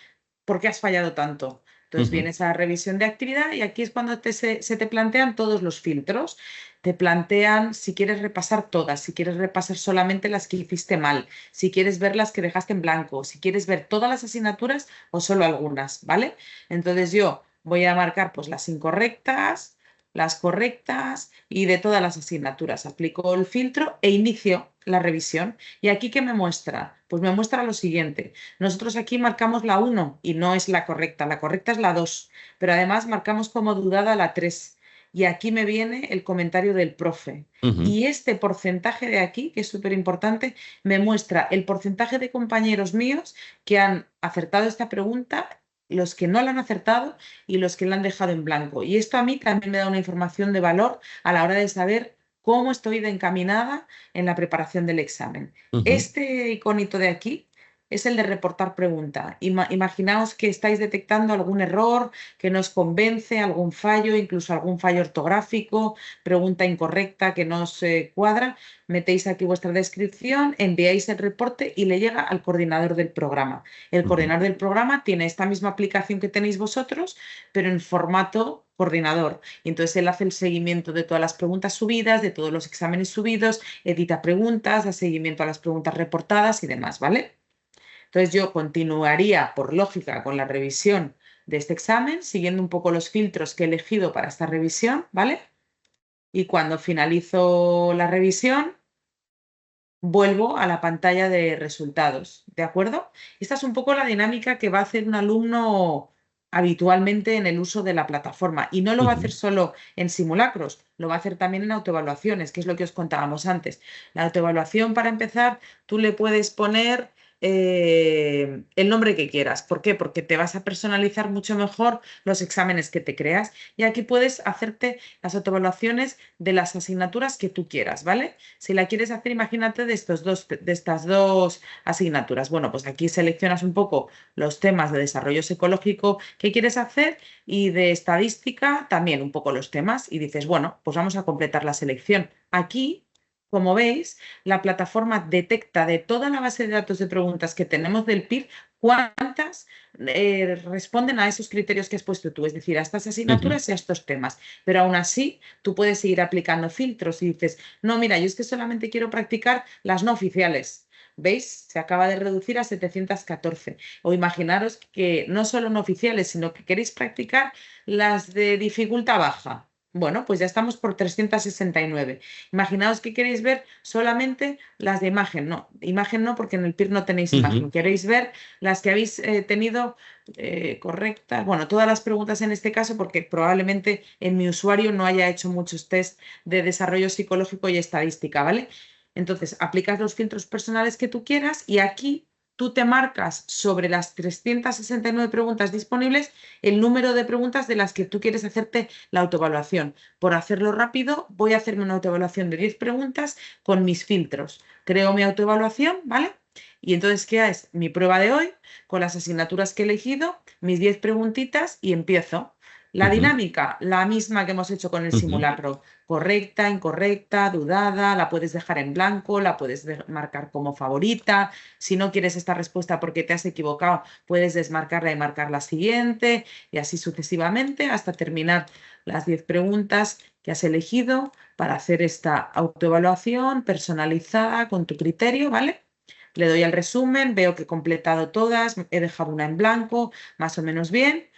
por qué has fallado tanto. Entonces ujú, vienes a revisión de actividad y aquí es cuando se te plantean todos los filtros. Te plantean si quieres repasar todas, si quieres repasar solamente las que hiciste mal, si quieres ver las que dejaste en blanco, si quieres ver todas las asignaturas o solo algunas, ¿vale? Entonces yo voy a marcar pues las incorrectas, las correctas y de todas las asignaturas. Aplico el filtro e inicio la revisión. ¿Y aquí qué me muestra? Pues me muestra lo siguiente. Nosotros aquí marcamos la 1 y no es la correcta es la 2, pero además marcamos como dudada la 3. Y aquí me viene el comentario del profe. Ujú, Y este porcentaje de aquí, que es súper importante, me muestra el porcentaje de compañeros míos que han acertado esta pregunta, los que no la han acertado y los que la han dejado en blanco. Y esto a mí también me da una información de valor a la hora de saber cómo estoy de encaminada en la preparación del examen. ujú. Este iconito de aquí es el de reportar pregunta. Imaginaos que estáis detectando algún error que no os convence, algún fallo, incluso algún fallo ortográfico, pregunta incorrecta que no os cuadra. Metéis aquí vuestra descripción, enviáis el reporte y le llega al coordinador del programa. El Ujú, coordinador del programa tiene esta misma aplicación que tenéis vosotros, pero en formato coordinador. Y entonces él hace el seguimiento de todas las preguntas subidas, de todos los exámenes subidos, edita preguntas, da seguimiento a las preguntas reportadas y demás, ¿vale? Entonces yo continuaría por lógica con la revisión de este examen, siguiendo un poco los filtros que he elegido para esta revisión, ¿vale? Y cuando finalizo la revisión, vuelvo a la pantalla de resultados, ¿de acuerdo? Esta es un poco la dinámica que va a hacer un alumno habitualmente en el uso de la plataforma y no lo va a hacer ujú. solo en simulacros, lo va a hacer también en autoevaluaciones, que es lo que os contábamos antes. La autoevaluación, para empezar, tú le puedes poner el nombre que quieras. ¿Por qué? Porque te vas a personalizar mucho mejor los exámenes que te creas y aquí puedes hacerte las autoevaluaciones de las asignaturas que tú quieras, ¿vale? Si la quieres hacer, imagínate de estas dos asignaturas. Bueno, pues aquí seleccionas un poco los temas de desarrollo psicológico que quieres hacer y de estadística también un poco los temas y dices, bueno, pues vamos a completar la selección. Aquí, como veis, la plataforma detecta de toda la base de datos de preguntas que tenemos del PIR cuántas responden a esos criterios que has puesto tú, es decir, a estas Ujú, asignaturas y a estos temas. Pero aún así, tú puedes seguir aplicando filtros y dices, no, mira, yo es que solamente quiero practicar las no oficiales. ¿Veis? Se acaba de reducir a 714. O imaginaros que no solo no oficiales, sino que queréis practicar las de dificultad baja. Bueno, pues ya estamos por 369. Imaginaos que queréis ver solamente las de imagen. No, imagen no, porque en el PIR no tenéis ujú. imagen. Queréis ver las que habéis tenido correctas. Bueno, todas las preguntas en este caso, porque probablemente en mi usuario no haya hecho muchos test de desarrollo psicológico y estadística, ¿vale? Entonces, aplicas los filtros personales que tú quieras y aquí tú te marcas sobre las 369 preguntas disponibles el número de preguntas de las que tú quieres hacerte la autoevaluación. Por hacerlo rápido, voy a hacerme una autoevaluación de 10 preguntas con mis filtros. Creo mi autoevaluación, ¿vale? Y entonces, ¿qué es? Mi prueba de hoy, con las asignaturas que he elegido, mis 10 preguntitas y empiezo. La Ujú, dinámica, la misma que hemos hecho con el ujú, simulacro. Correcta, incorrecta, dudada, la puedes dejar en blanco, la puedes marcar como favorita. Si no quieres esta respuesta porque te has equivocado, puedes desmarcarla y marcar la siguiente y así sucesivamente hasta terminar las 10 preguntas que has elegido para hacer esta autoevaluación personalizada con tu criterio, ¿vale? Le doy al resumen, veo que he completado todas, he dejado una en blanco, más o menos bien.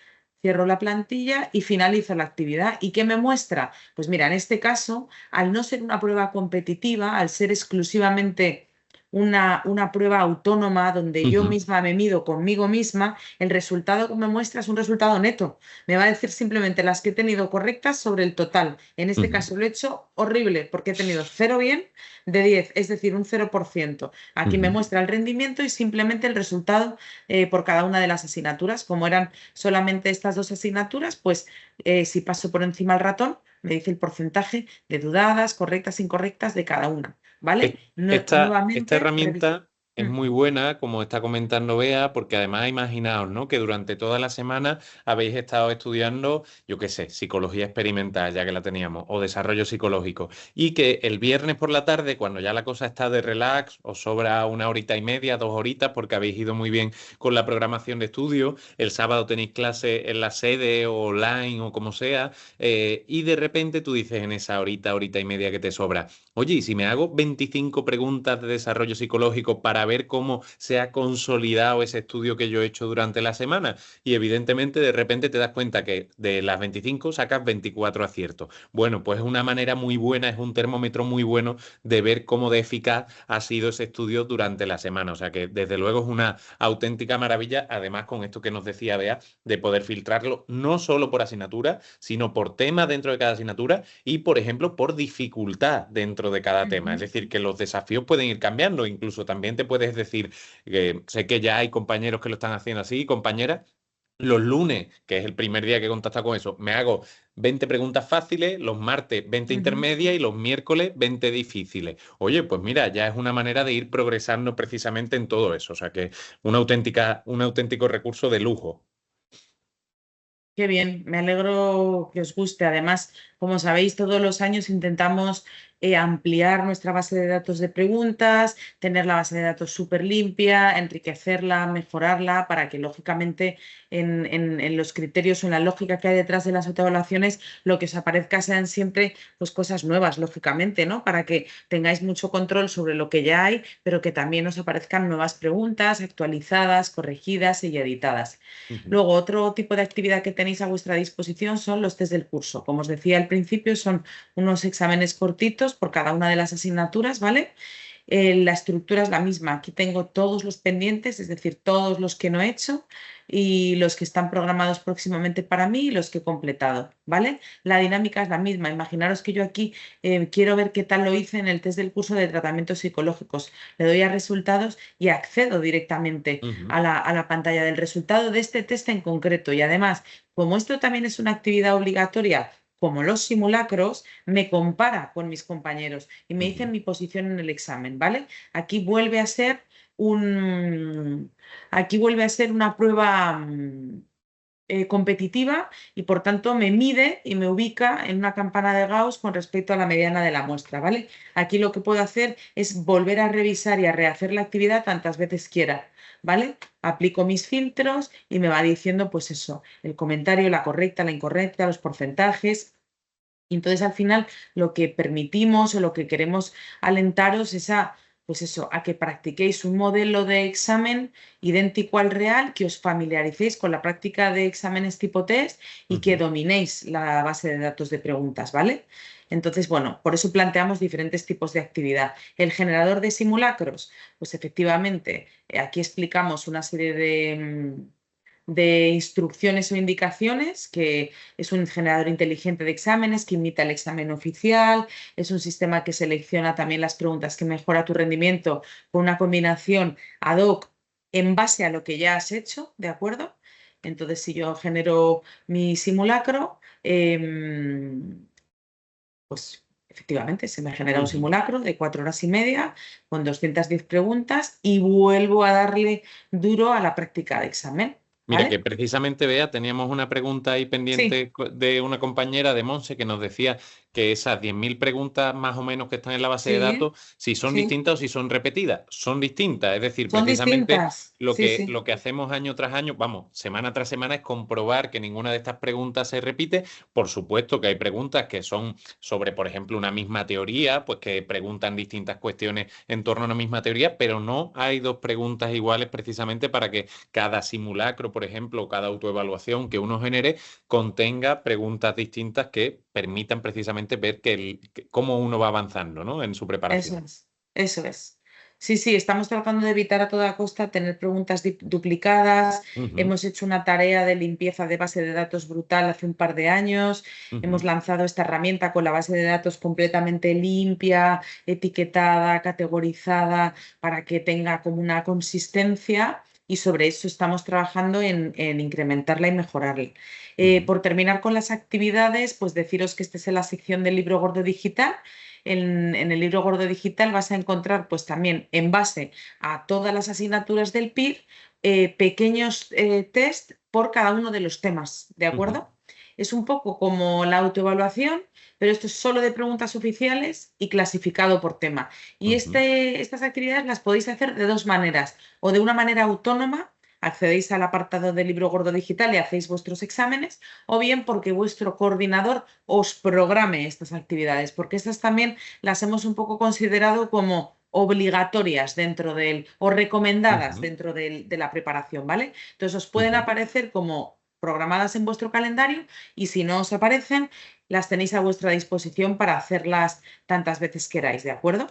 Cierro la plantilla y finalizo la actividad. ¿Y qué me muestra? Pues mira, en este caso, al no ser una prueba competitiva, al ser exclusivamente una prueba autónoma donde yo ujú, misma me mido conmigo misma, el resultado que me muestra es un resultado neto. Me va a decir simplemente las que he tenido correctas sobre el total. En este ujú, caso lo he hecho horrible porque he tenido 0 bien de 10, es decir, un 0%. Aquí me ujú. muestra el rendimiento y simplemente el resultado por cada una de las asignaturas. Como eran solamente estas dos asignaturas, pues si paso por encima el ratón, me dice el porcentaje de dudadas, correctas, incorrectas de cada una. ¿Vale? Esta Nuevamente, reviso. herramienta es muy buena, como está comentando Bea, porque además imaginaos, ¿no? Que durante toda la semana habéis estado estudiando, yo qué sé, psicología experimental, ya que la teníamos, o desarrollo psicológico, y que el viernes por la tarde, cuando ya la cosa está de relax, os sobra una horita y media, 2 horitas, porque habéis ido muy bien con la programación de estudio, el sábado tenéis clase en la sede o online o como sea, y de repente tú dices en esa horita, horita y media que te sobra. Oye, ¿y si me hago 25 preguntas de desarrollo psicológico para ver cómo se ha consolidado ese estudio que yo he hecho durante la semana. Y evidentemente de repente te das cuenta que de las 25 sacas 24 aciertos. Bueno, pues es una manera muy buena, es un termómetro muy bueno de ver cómo de eficaz ha sido ese estudio durante la semana. O sea que desde luego es una auténtica maravilla, además con esto que nos decía Bea, de poder filtrarlo no solo por asignatura, sino por tema dentro de cada asignatura y, por ejemplo, por dificultad dentro de cada tema. Es Ujú. decir, que los desafíos pueden ir cambiando. Incluso también te puedes decir, sé que ya hay compañeros que lo están haciendo así, compañeras, los lunes, que es el primer día que contacta con eso, me hago 20 preguntas fáciles, los martes 20 Ujú. intermedias y los miércoles 20 difíciles. Oye, pues mira, ya es una manera de ir progresando precisamente en todo eso. O sea que un auténtico recurso de lujo. Qué bien, me alegro que os guste. Además, como sabéis, todos los años intentamos ampliar nuestra base de datos de preguntas, tener la base de datos súper limpia, enriquecerla, mejorarla, para que lógicamente en los criterios o en la lógica que hay detrás de las autoevaluaciones, lo que os aparezca sean siempre pues, cosas nuevas, lógicamente, ¿no? Para que tengáis mucho control sobre lo que ya hay, pero que también os aparezcan nuevas preguntas actualizadas, corregidas y editadas. Ujú. Luego, otro tipo de actividad que tenéis a vuestra disposición son los test del curso. Como os decía al principio, son unos exámenes cortitos por cada una de las asignaturas, ¿vale? La estructura es la misma. Aquí tengo todos los pendientes, es decir, todos los que no he hecho y los que están programados próximamente para mí y los que he completado, ¿vale? La dinámica es la misma. Imaginaros que yo aquí quiero ver qué tal lo hice en el test del curso de tratamientos psicológicos. Le doy a resultados y accedo directamente Ujú. a la pantalla del resultado de este test en concreto. Y además, como esto también es una actividad obligatoria, como los simulacros, me compara con mis compañeros y me dicen Ujú. mi posición en el examen, ¿vale? Aquí vuelve a ser un, aquí vuelve a ser una prueba competitiva y por tanto me mide y me ubica en una campana de Gauss con respecto a la mediana de la muestra, ¿vale? Aquí lo que puedo hacer es volver a revisar y a rehacer la actividad tantas veces quiera, ¿vale? Aplico mis filtros y me va diciendo, pues eso, el comentario, la correcta, la incorrecta, los porcentajes. Y entonces al final lo que permitimos o lo que queremos alentaros es a, pues eso, a que practiquéis un modelo de examen idéntico al real, que os familiaricéis con la práctica de exámenes tipo test y que Ujú. dominéis la base de datos de preguntas, ¿vale? Entonces, bueno, por eso planteamos diferentes tipos de actividad. El generador de simulacros, pues efectivamente, aquí explicamos una serie de instrucciones o indicaciones, que es un generador inteligente de exámenes que imita el examen oficial, es un sistema que selecciona también las preguntas que mejora tu rendimiento con una combinación ad hoc en base a lo que ya has hecho, ¿de acuerdo? Entonces, si yo genero mi simulacro, pues efectivamente se me genera un Ujú. simulacro de 4 horas y media con 210 preguntas y vuelvo a darle duro a la práctica de examen, Mira, que ¿vale? precisamente, Bea, teníamos una pregunta ahí Sí. pendiente de una compañera de Monse que nos decía que esas 10.000 preguntas más o menos que están en la base de Sí, datos, si son sí, distintas o si son repetidas. Son distintas, es decir, son precisamente distintas. Sí, sí. lo que hacemos año tras año, vamos, semana tras semana, es comprobar que ninguna de estas preguntas se repite. Por supuesto que hay preguntas que son sobre, por ejemplo, una misma teoría, pues que preguntan distintas cuestiones en torno a una misma teoría, pero no hay dos preguntas iguales precisamente para que cada simulacro, por ejemplo, cada autoevaluación que uno genere, contenga preguntas distintas que permitan precisamente ver cómo uno va avanzando, ¿no? En su Eso preparación. es, eso es. Sí, sí, estamos tratando de evitar a toda costa tener preguntas duplicadas. Ujú. Hemos hecho una tarea de limpieza de base de datos brutal hace un par de años. Hemos Ujú. lanzado esta herramienta con la base de datos completamente limpia, etiquetada, categorizada, para que tenga como una consistencia. Y sobre eso estamos trabajando en incrementarla y mejorarla. Ujú. Por terminar con las actividades, pues deciros que esta es la sección del libro gordo digital. En el libro gordo digital vas a encontrar, pues también en base a todas las asignaturas del PIR, pequeños test por cada uno de los temas, ¿de Ujú. acuerdo? Es un poco como la autoevaluación, pero esto es solo de preguntas oficiales y clasificado por tema. Y Ujú. estas actividades las podéis hacer de dos maneras, o de una manera autónoma, accedéis al apartado del libro gordo digital y hacéis vuestros exámenes, o bien porque vuestro coordinador os programe estas actividades, porque estas también las hemos un poco considerado como obligatorias dentro del, o recomendadas Ujú, dentro de la preparación, ¿vale? Entonces os pueden ujú. aparecer como programadas en vuestro calendario y si no os aparecen, las tenéis a vuestra disposición para hacerlas tantas veces queráis, ¿de acuerdo?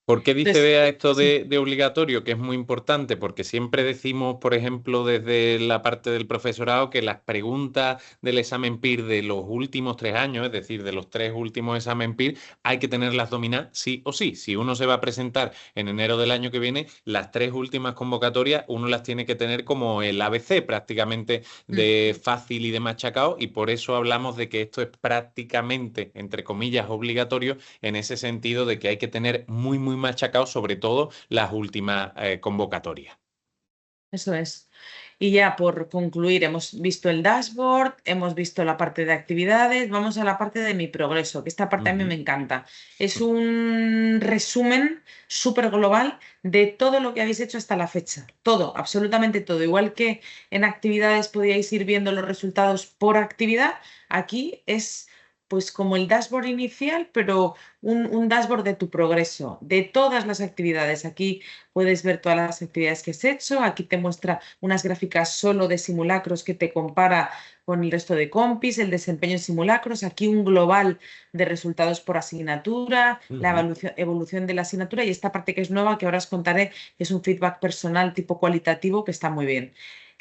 ¿Por qué dice Entonces, Bea esto sí. de obligatorio, que es muy importante? Porque siempre decimos, por ejemplo, desde la parte del profesorado, que las preguntas del examen PIR de los últimos 3 años, es decir, de los 3 últimos examen PIR, hay que tenerlas dominadas sí o sí. Si uno se va a presentar en enero del año que viene, las 3 últimas convocatorias uno las tiene que tener como el ABC, prácticamente Mm. de fácil y de machacado, y por eso hablamos de que esto es prácticamente, entre comillas, obligatorio en ese sentido de que hay que tener muy, muy machacado, sobre todo las últimas convocatorias. Eso es. Y ya por concluir, hemos visto el dashboard, hemos visto la parte de actividades, vamos a la parte de mi progreso, que esta parte a mí me Ujú, encanta. Es un resumen súper global de todo lo que habéis hecho hasta la fecha. Todo, absolutamente todo. Igual que en actividades podíais ir viendo los resultados por actividad, aquí es pues como el dashboard inicial, pero un dashboard de tu progreso, de todas las actividades. Aquí puedes ver todas las actividades que has hecho. Aquí te muestra unas gráficas solo de simulacros que te compara con el resto de compis, el desempeño en simulacros. Aquí un global de resultados por asignatura, la ujú, evolución de la asignatura y esta parte que es nueva, que ahora os contaré, que es un feedback personal tipo cualitativo que está muy bien.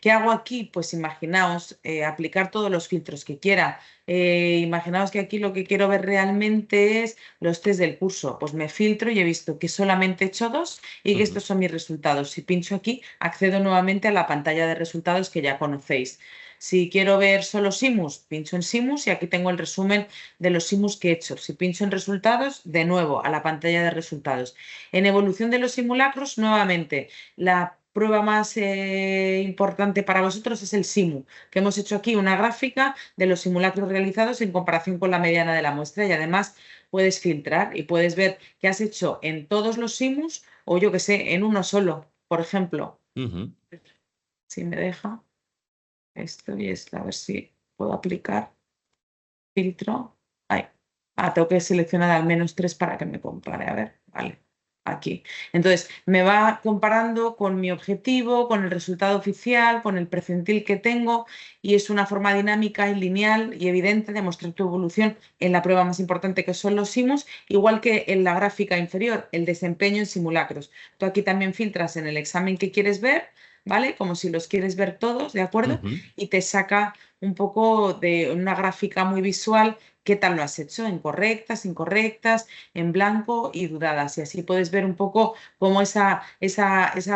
¿Qué hago aquí? Pues imaginaos aplicar todos los filtros que quiera. Imaginaos que aquí lo que quiero ver realmente es los test del curso. Pues me filtro y he visto que solamente he hecho dos y que ujú, estos son mis resultados. Si pincho aquí, accedo nuevamente a la pantalla de resultados que ya conocéis. Si quiero ver solo Simus, pincho en Simus y aquí tengo el resumen de los Simus que he hecho. Si pincho en resultados, de nuevo a la pantalla de resultados. En evolución de los simulacros, nuevamente, la prueba más importante para vosotros es el SIMU, que hemos hecho aquí una gráfica de los simulacros realizados en comparación con la mediana de la muestra y además puedes filtrar y puedes ver qué has hecho en todos los SIMUS o yo que sé, en uno solo, por ejemplo. ujú. Si me deja esto y es a ver si puedo aplicar filtro. Ahí. Tengo que seleccionar al menos tres para que me compare. A ver, vale. Aquí. Entonces, me va comparando con mi objetivo, con el resultado oficial, con el percentil que tengo y es una forma dinámica y lineal y evidente de mostrar tu evolución en la prueba más importante que son los SIMUS, igual que en la gráfica inferior, el desempeño en simulacros. Tú aquí también filtras en el examen que quieres ver, ¿vale? Como si los quieres ver todos, ¿de acuerdo? Ujú, Y te saca un poco de una gráfica muy visual qué tal lo has hecho, en correctas, incorrectas, en blanco y dudadas. Y así puedes ver un poco cómo esa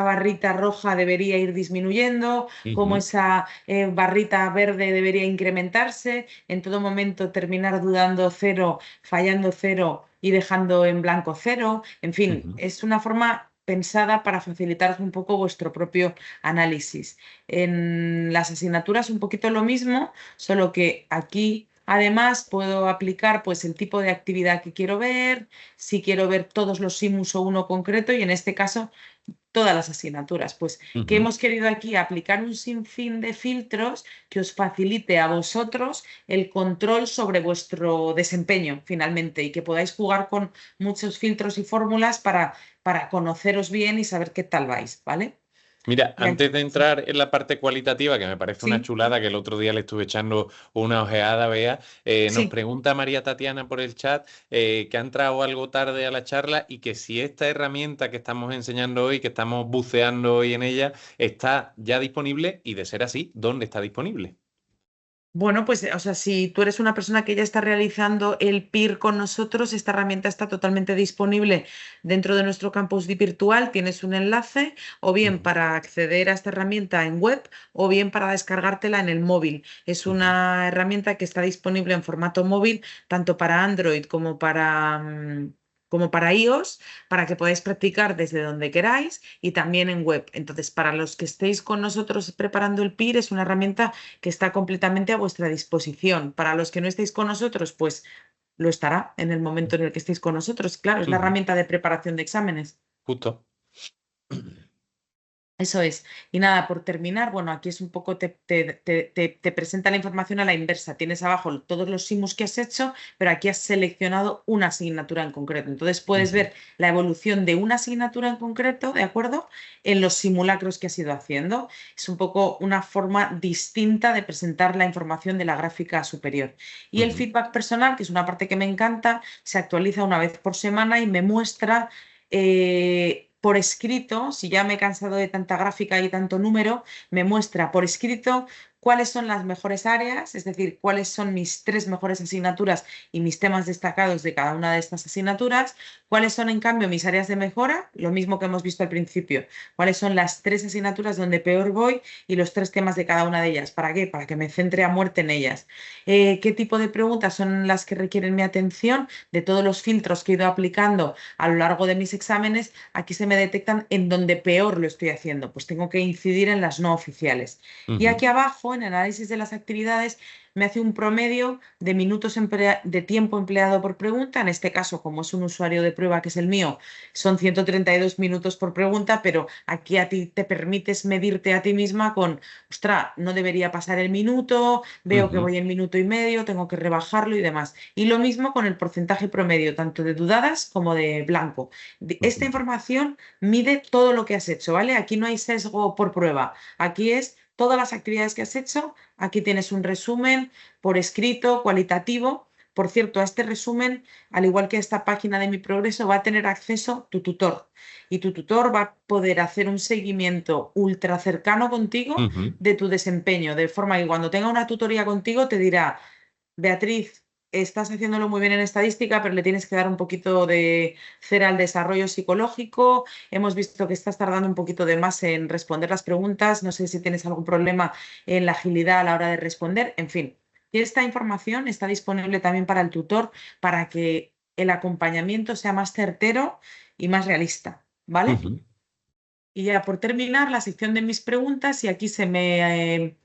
barrita roja debería ir disminuyendo, cómo ujú, esa barrita verde debería incrementarse, en todo momento terminar dudando cero, fallando cero y dejando en blanco cero. En fin, ujú. es una forma pensada para facilitaros un poco vuestro propio análisis. En las asignaturas un poquito lo mismo, solo que aquí además puedo aplicar pues el tipo de actividad que quiero ver, si quiero ver todos los simus o uno concreto y en este caso todas las asignaturas. Pues que Ujú. hemos querido aquí aplicar un sinfín de filtros que os facilite a vosotros el control sobre vuestro desempeño finalmente y que podáis jugar con muchos filtros y fórmulas para conoceros bien y saber qué tal vais, ¿vale? Mira, Y aquí, antes de entrar en la parte cualitativa, que me parece una sí, chulada, que el otro día le estuve echando una ojeada, Bea, nos sí. pregunta María Tatiana por el chat que ha entrado algo tarde a la charla y que si esta herramienta que estamos enseñando hoy, que estamos buceando hoy en ella, está ya disponible y de ser así, ¿dónde está disponible? Bueno, pues, o sea, si tú eres una persona que ya está realizando el PIR con nosotros, esta herramienta está totalmente disponible dentro de nuestro campus virtual. Tienes un enlace o bien Ujú, para acceder a esta herramienta en web o bien para descargártela en el móvil. Es ujú, una herramienta que está disponible en formato móvil tanto para Android como para iOS, para que podáis practicar desde donde queráis y también en web. Entonces, para los que estéis con nosotros preparando el PIR, es una herramienta que está completamente a vuestra disposición. Para los que no estéis con nosotros, pues lo estará en el momento en el que estéis con nosotros. Claro, es la ujú. herramienta de preparación de exámenes. Justo. Eso es. Y nada, por terminar, bueno, aquí es un poco, te presenta la información a la inversa. Tienes abajo todos los simus que has hecho, pero aquí has seleccionado una asignatura en concreto. Entonces puedes Ujú, ver la evolución de una asignatura en concreto, ¿de acuerdo? En los simulacros que has ido haciendo. Es un poco una forma distinta de presentar la información de la gráfica superior. Y el ujú, feedback personal, que es una parte que me encanta, se actualiza una vez por semana y me muestra por escrito, si ya me he cansado de tanta gráfica y tanto número, me muestra por escrito cuáles son las mejores áreas, es decir, cuáles son mis 3 mejores asignaturas y mis temas destacados de cada una de estas asignaturas, cuáles son en cambio mis áreas de mejora, lo mismo que hemos visto al principio, cuáles son las 3 asignaturas donde peor voy y los 3 temas de cada una de ellas. ¿Para qué? Para que me centre a muerte en ellas. ¿Qué tipo de preguntas son las que requieren mi atención? De todos los filtros que he ido aplicando a lo largo de mis exámenes, aquí se me detectan en donde peor lo estoy haciendo, pues tengo que incidir en las no oficiales. Y ujú. aquí abajo, en análisis de las actividades, me hace un promedio de minutos de tiempo empleado por pregunta. En este caso, como es un usuario de prueba que es el mío, son 132 minutos por pregunta, pero aquí a ti te permites medirte a ti misma con, ostras, no debería pasar el minuto, veo que Ujú, voy en minuto y medio, tengo que rebajarlo y demás. Y lo mismo con el porcentaje promedio, tanto de dudadas como de blanco. Esta ujú, información mide todo lo que has hecho, ¿vale? Aquí no hay sesgo por prueba. Aquí es todas las actividades que has hecho. Aquí tienes un resumen por escrito, cualitativo. Por cierto, a este resumen, al igual que a esta página de mi progreso, va a tener acceso tu tutor. Y tu tutor va a poder hacer un seguimiento ultra cercano contigo ujú. de tu desempeño, de forma que cuando tenga una tutoría contigo te dirá, Beatriz, estás haciéndolo muy bien en estadística, pero le tienes que dar un poquito de cera al desarrollo psicológico. Hemos visto que estás tardando un poquito de más en responder las preguntas. No sé si tienes algún problema en la agilidad a la hora de responder. En fin, y esta información está disponible también para el tutor para que el acompañamiento sea más certero y más realista, ¿vale? Ujú, Y ya por terminar, la sección de mis preguntas, y aquí se me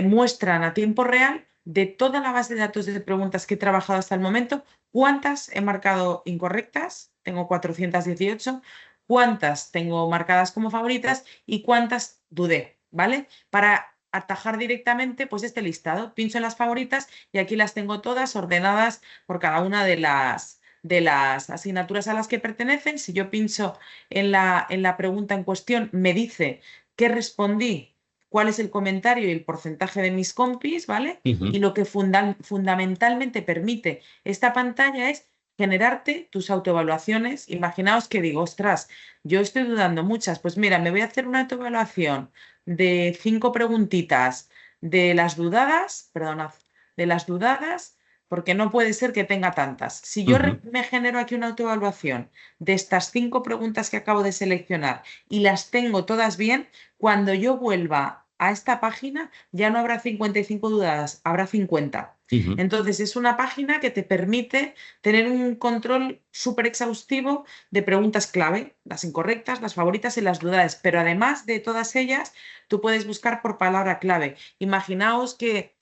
muestran a tiempo real de toda la base de datos de preguntas que he trabajado hasta el momento, cuántas he marcado incorrectas, tengo 418, cuántas tengo marcadas como favoritas y cuántas dudé, ¿vale? Para atajar directamente pues este listado, pincho en las favoritas y aquí las tengo todas ordenadas por cada una de las asignaturas a las que pertenecen. Si yo pincho en la pregunta en cuestión, me dice qué respondí, cuál es el comentario y el porcentaje de mis compis, ¿vale? Y ujú. lo que fundamentalmente permite esta pantalla es generarte tus autoevaluaciones. Imaginaos que digo, ostras, yo estoy dudando muchas, pues mira, me voy a hacer una autoevaluación de 5 preguntitas de las dudadas, perdonad, de las dudadas, porque no puede ser que tenga tantas. Si yo Ujú, me genero aquí una autoevaluación de estas 5 preguntas que acabo de seleccionar y las tengo todas bien, cuando yo vuelva a esta página ya no habrá 55 dudadas, habrá 50. ujú. Entonces es una página que te permite tener un control súper exhaustivo de preguntas clave, las incorrectas, las favoritas y las dudadas, pero además de todas ellas, tú puedes buscar por palabra clave. Imaginaos que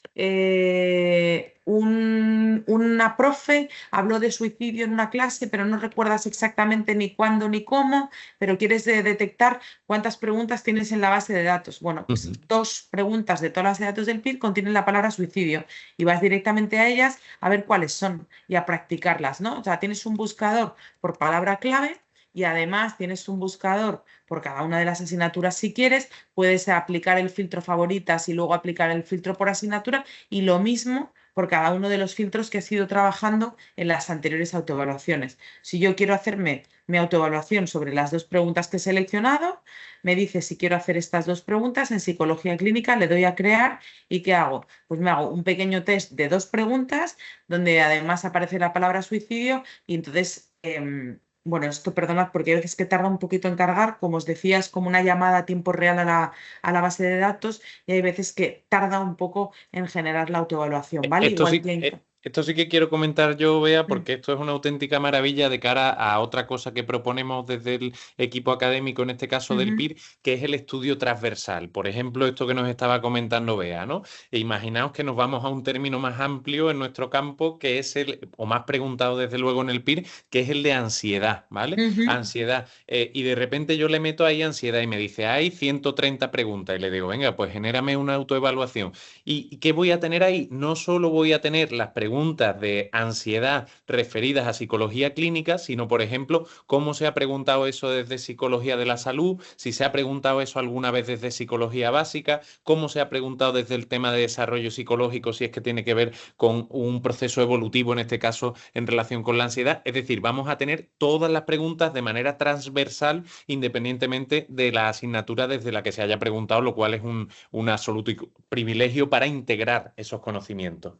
una profe habló de suicidio en una clase, pero no recuerdas exactamente ni cuándo ni cómo, pero quieres detectar cuántas preguntas tienes en la base de datos. Bueno, pues Ujú, 2 preguntas de todas las base de datos del PIB contienen la palabra suicidio y vas directamente a ellas a ver cuáles son y a practicarlas, ¿no? O sea, tienes un buscador por palabra clave y además tienes un buscador por cada una de las asignaturas si quieres. Puedes aplicar el filtro favoritas y luego aplicar el filtro por asignatura y lo mismo por cada uno de los filtros que has ido trabajando en las anteriores autoevaluaciones. Si yo quiero hacerme mi autoevaluación sobre las 2 preguntas que he seleccionado, me dice si quiero hacer estas 2 preguntas en psicología clínica, le doy a crear y ¿qué hago? Pues me hago un pequeño test de 2 preguntas donde además aparece la palabra suicidio y entonces, bueno, esto perdonad porque hay veces que tarda un poquito en cargar, como os decía, es como una llamada a tiempo real a la base de datos y hay veces que tarda un poco en generar la autoevaluación, ¿vale? Esto Igual sí, que... Esto sí que quiero comentar yo, Bea, Mm, porque esto es una auténtica maravilla de cara a otra cosa que proponemos desde el equipo académico, en este caso del ujú, PIR, que es el estudio transversal. Por ejemplo, esto que nos estaba comentando Bea, ¿no? E imaginaos que nos vamos a un término más amplio en nuestro campo, que es o más preguntado desde luego en el PIR, que es el de ansiedad, ¿vale? ujú. Ansiedad. Y de repente yo le meto ahí ansiedad y me dice, hay 130 preguntas. Y le digo, venga, pues genérame una autoevaluación. ¿Y qué voy a tener ahí? No solo voy a tener las preguntas de ansiedad referidas a psicología clínica, sino, por ejemplo, cómo se ha preguntado eso desde psicología de la salud, si se ha preguntado eso alguna vez desde psicología básica, cómo se ha preguntado desde el tema de desarrollo psicológico, si es que tiene que ver con un proceso evolutivo, en este caso, en relación con la ansiedad. Es decir, vamos a tener todas las preguntas de manera transversal, independientemente de la asignatura desde la que se haya preguntado, lo cual es un absoluto privilegio para integrar esos conocimientos.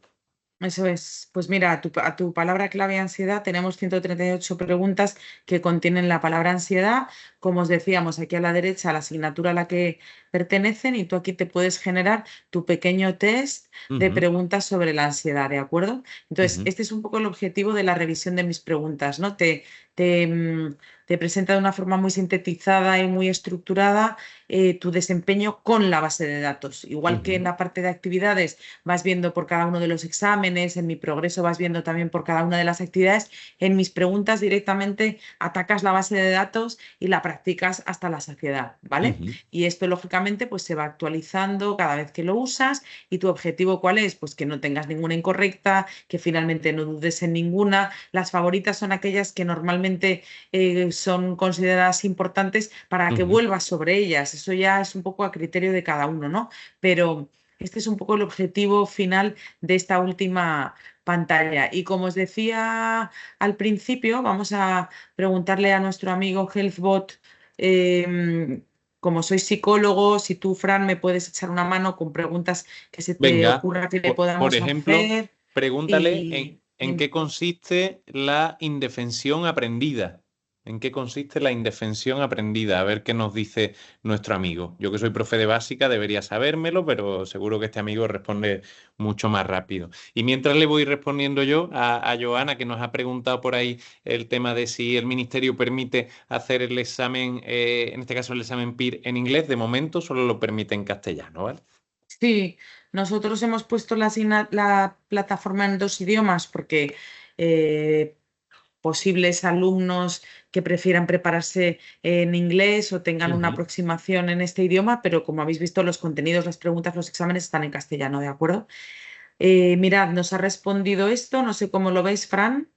Eso es. Pues mira, a tu palabra clave ansiedad tenemos 138 preguntas que contienen la palabra ansiedad. Como os decíamos, aquí a la derecha la asignatura a la que pertenecen y tú aquí te puedes generar tu pequeño test de Ujú, preguntas sobre la ansiedad, ¿de acuerdo? Entonces, ujú, este es un poco el objetivo de la revisión de mis preguntas, ¿no? Te, mm, te presenta de una forma muy sintetizada y muy estructurada tu desempeño con la base de datos. Igual que en ujú, la parte de actividades vas viendo por cada uno de los exámenes, en mi progreso vas viendo también por cada una de las actividades, en mis preguntas directamente atacas la base de datos y la practicas hasta la saciedad, ¿vale? ujú, Y esto lógicamente pues se va actualizando cada vez que lo usas y tu objetivo ¿cuál es? Pues que no tengas ninguna incorrecta, que finalmente no dudes en ninguna. Las favoritas son aquellas que normalmente son consideradas importantes para que ujú. vuelvas sobre ellas. Eso ya es un poco a criterio de cada uno, ¿no? Pero este es un poco el objetivo final de esta última pantalla. Y como os decía al principio, vamos a preguntarle a nuestro amigo HealthBot, como soy psicólogo, si tú, Fran, me puedes echar una mano con preguntas que se te Venga, ocurra que le por podamos ejemplo, hacer. pregúntale Y en qué consiste la indefensión aprendida. ¿En qué consiste la indefensión aprendida? A ver qué nos dice nuestro amigo. Yo que soy profe de básica debería sabérmelo, pero seguro que este amigo responde mucho más rápido. Y mientras le voy respondiendo yo a Joana, que nos ha preguntado por ahí el tema de si el ministerio permite hacer el examen, en este caso el examen PIR en inglés, de momento solo lo permite en castellano, ¿vale? sí, nosotros hemos puesto la plataforma en dos idiomas porque eh, posibles alumnos que prefieran prepararse en inglés o tengan una Ujú. aproximación en este idioma, pero como habéis visto, los contenidos, las preguntas, los exámenes están en castellano, ¿de acuerdo? Mirad, nos ha respondido esto, no sé cómo lo veis, Fran.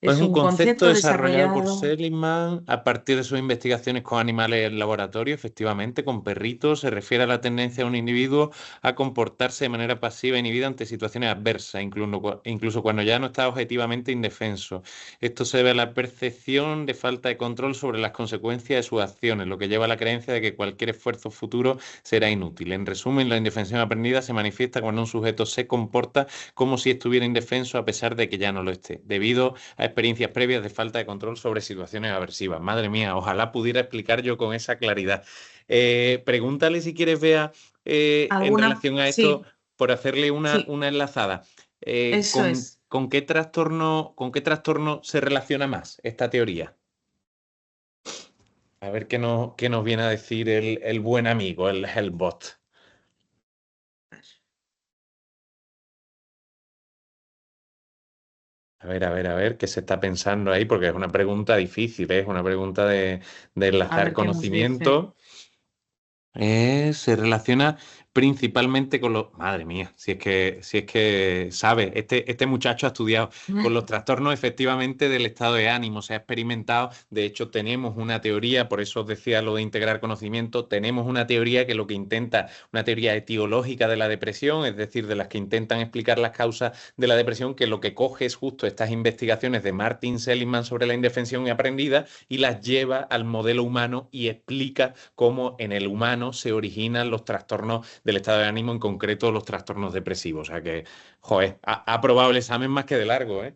Es Es un un concepto concepto desarrollado por desarrollado. Seligman a partir de sus investigaciones con animales en laboratorio, efectivamente, con perritos. Se refiere a la tendencia de un individuo a comportarse de manera pasiva e inhibida ante situaciones adversas, incluso cuando ya no está objetivamente indefenso. Esto se debe a la percepción de falta de control sobre las consecuencias de sus acciones, lo que lleva a la creencia de que cualquier esfuerzo futuro será inútil. En resumen, la indefensión aprendida se manifiesta cuando un sujeto se comporta como si estuviera indefenso a pesar de que ya no lo esté, debido a experiencias previas de falta de control sobre situaciones aversivas. Madre mía, ojalá pudiera explicar yo con esa claridad. Pregúntale si quieres, Bea, en ¿Alguna? relación a esto, Sí, por hacerle sí, una enlazada. eso es. Con qué trastorno se relaciona más esta teoría? A ver qué nos viene a decir el buen amigo, el Hellbot. A ver, qué se está pensando ahí, porque es una pregunta difícil, ¿eh? Es una pregunta de A enlazar ver qué nos dice. conocimiento. Se relaciona principalmente con los... Madre mía, si es que sabe, este muchacho ha estudiado con los trastornos efectivamente del estado de ánimo, se ha experimentado, de hecho tenemos una teoría, por eso os decía lo de integrar conocimiento, tenemos una teoría que lo que intenta, una teoría etiológica de la depresión, es decir, de las que intentan explicar las causas de la depresión, que lo que coge es justo estas investigaciones de Martin Seligman sobre la indefensión aprendida y las lleva al modelo humano y explica cómo en el humano se originan los trastornos del estado de ánimo, en concreto los trastornos depresivos. O sea que, joder, ha aprobado el examen más que de largo, ¿eh?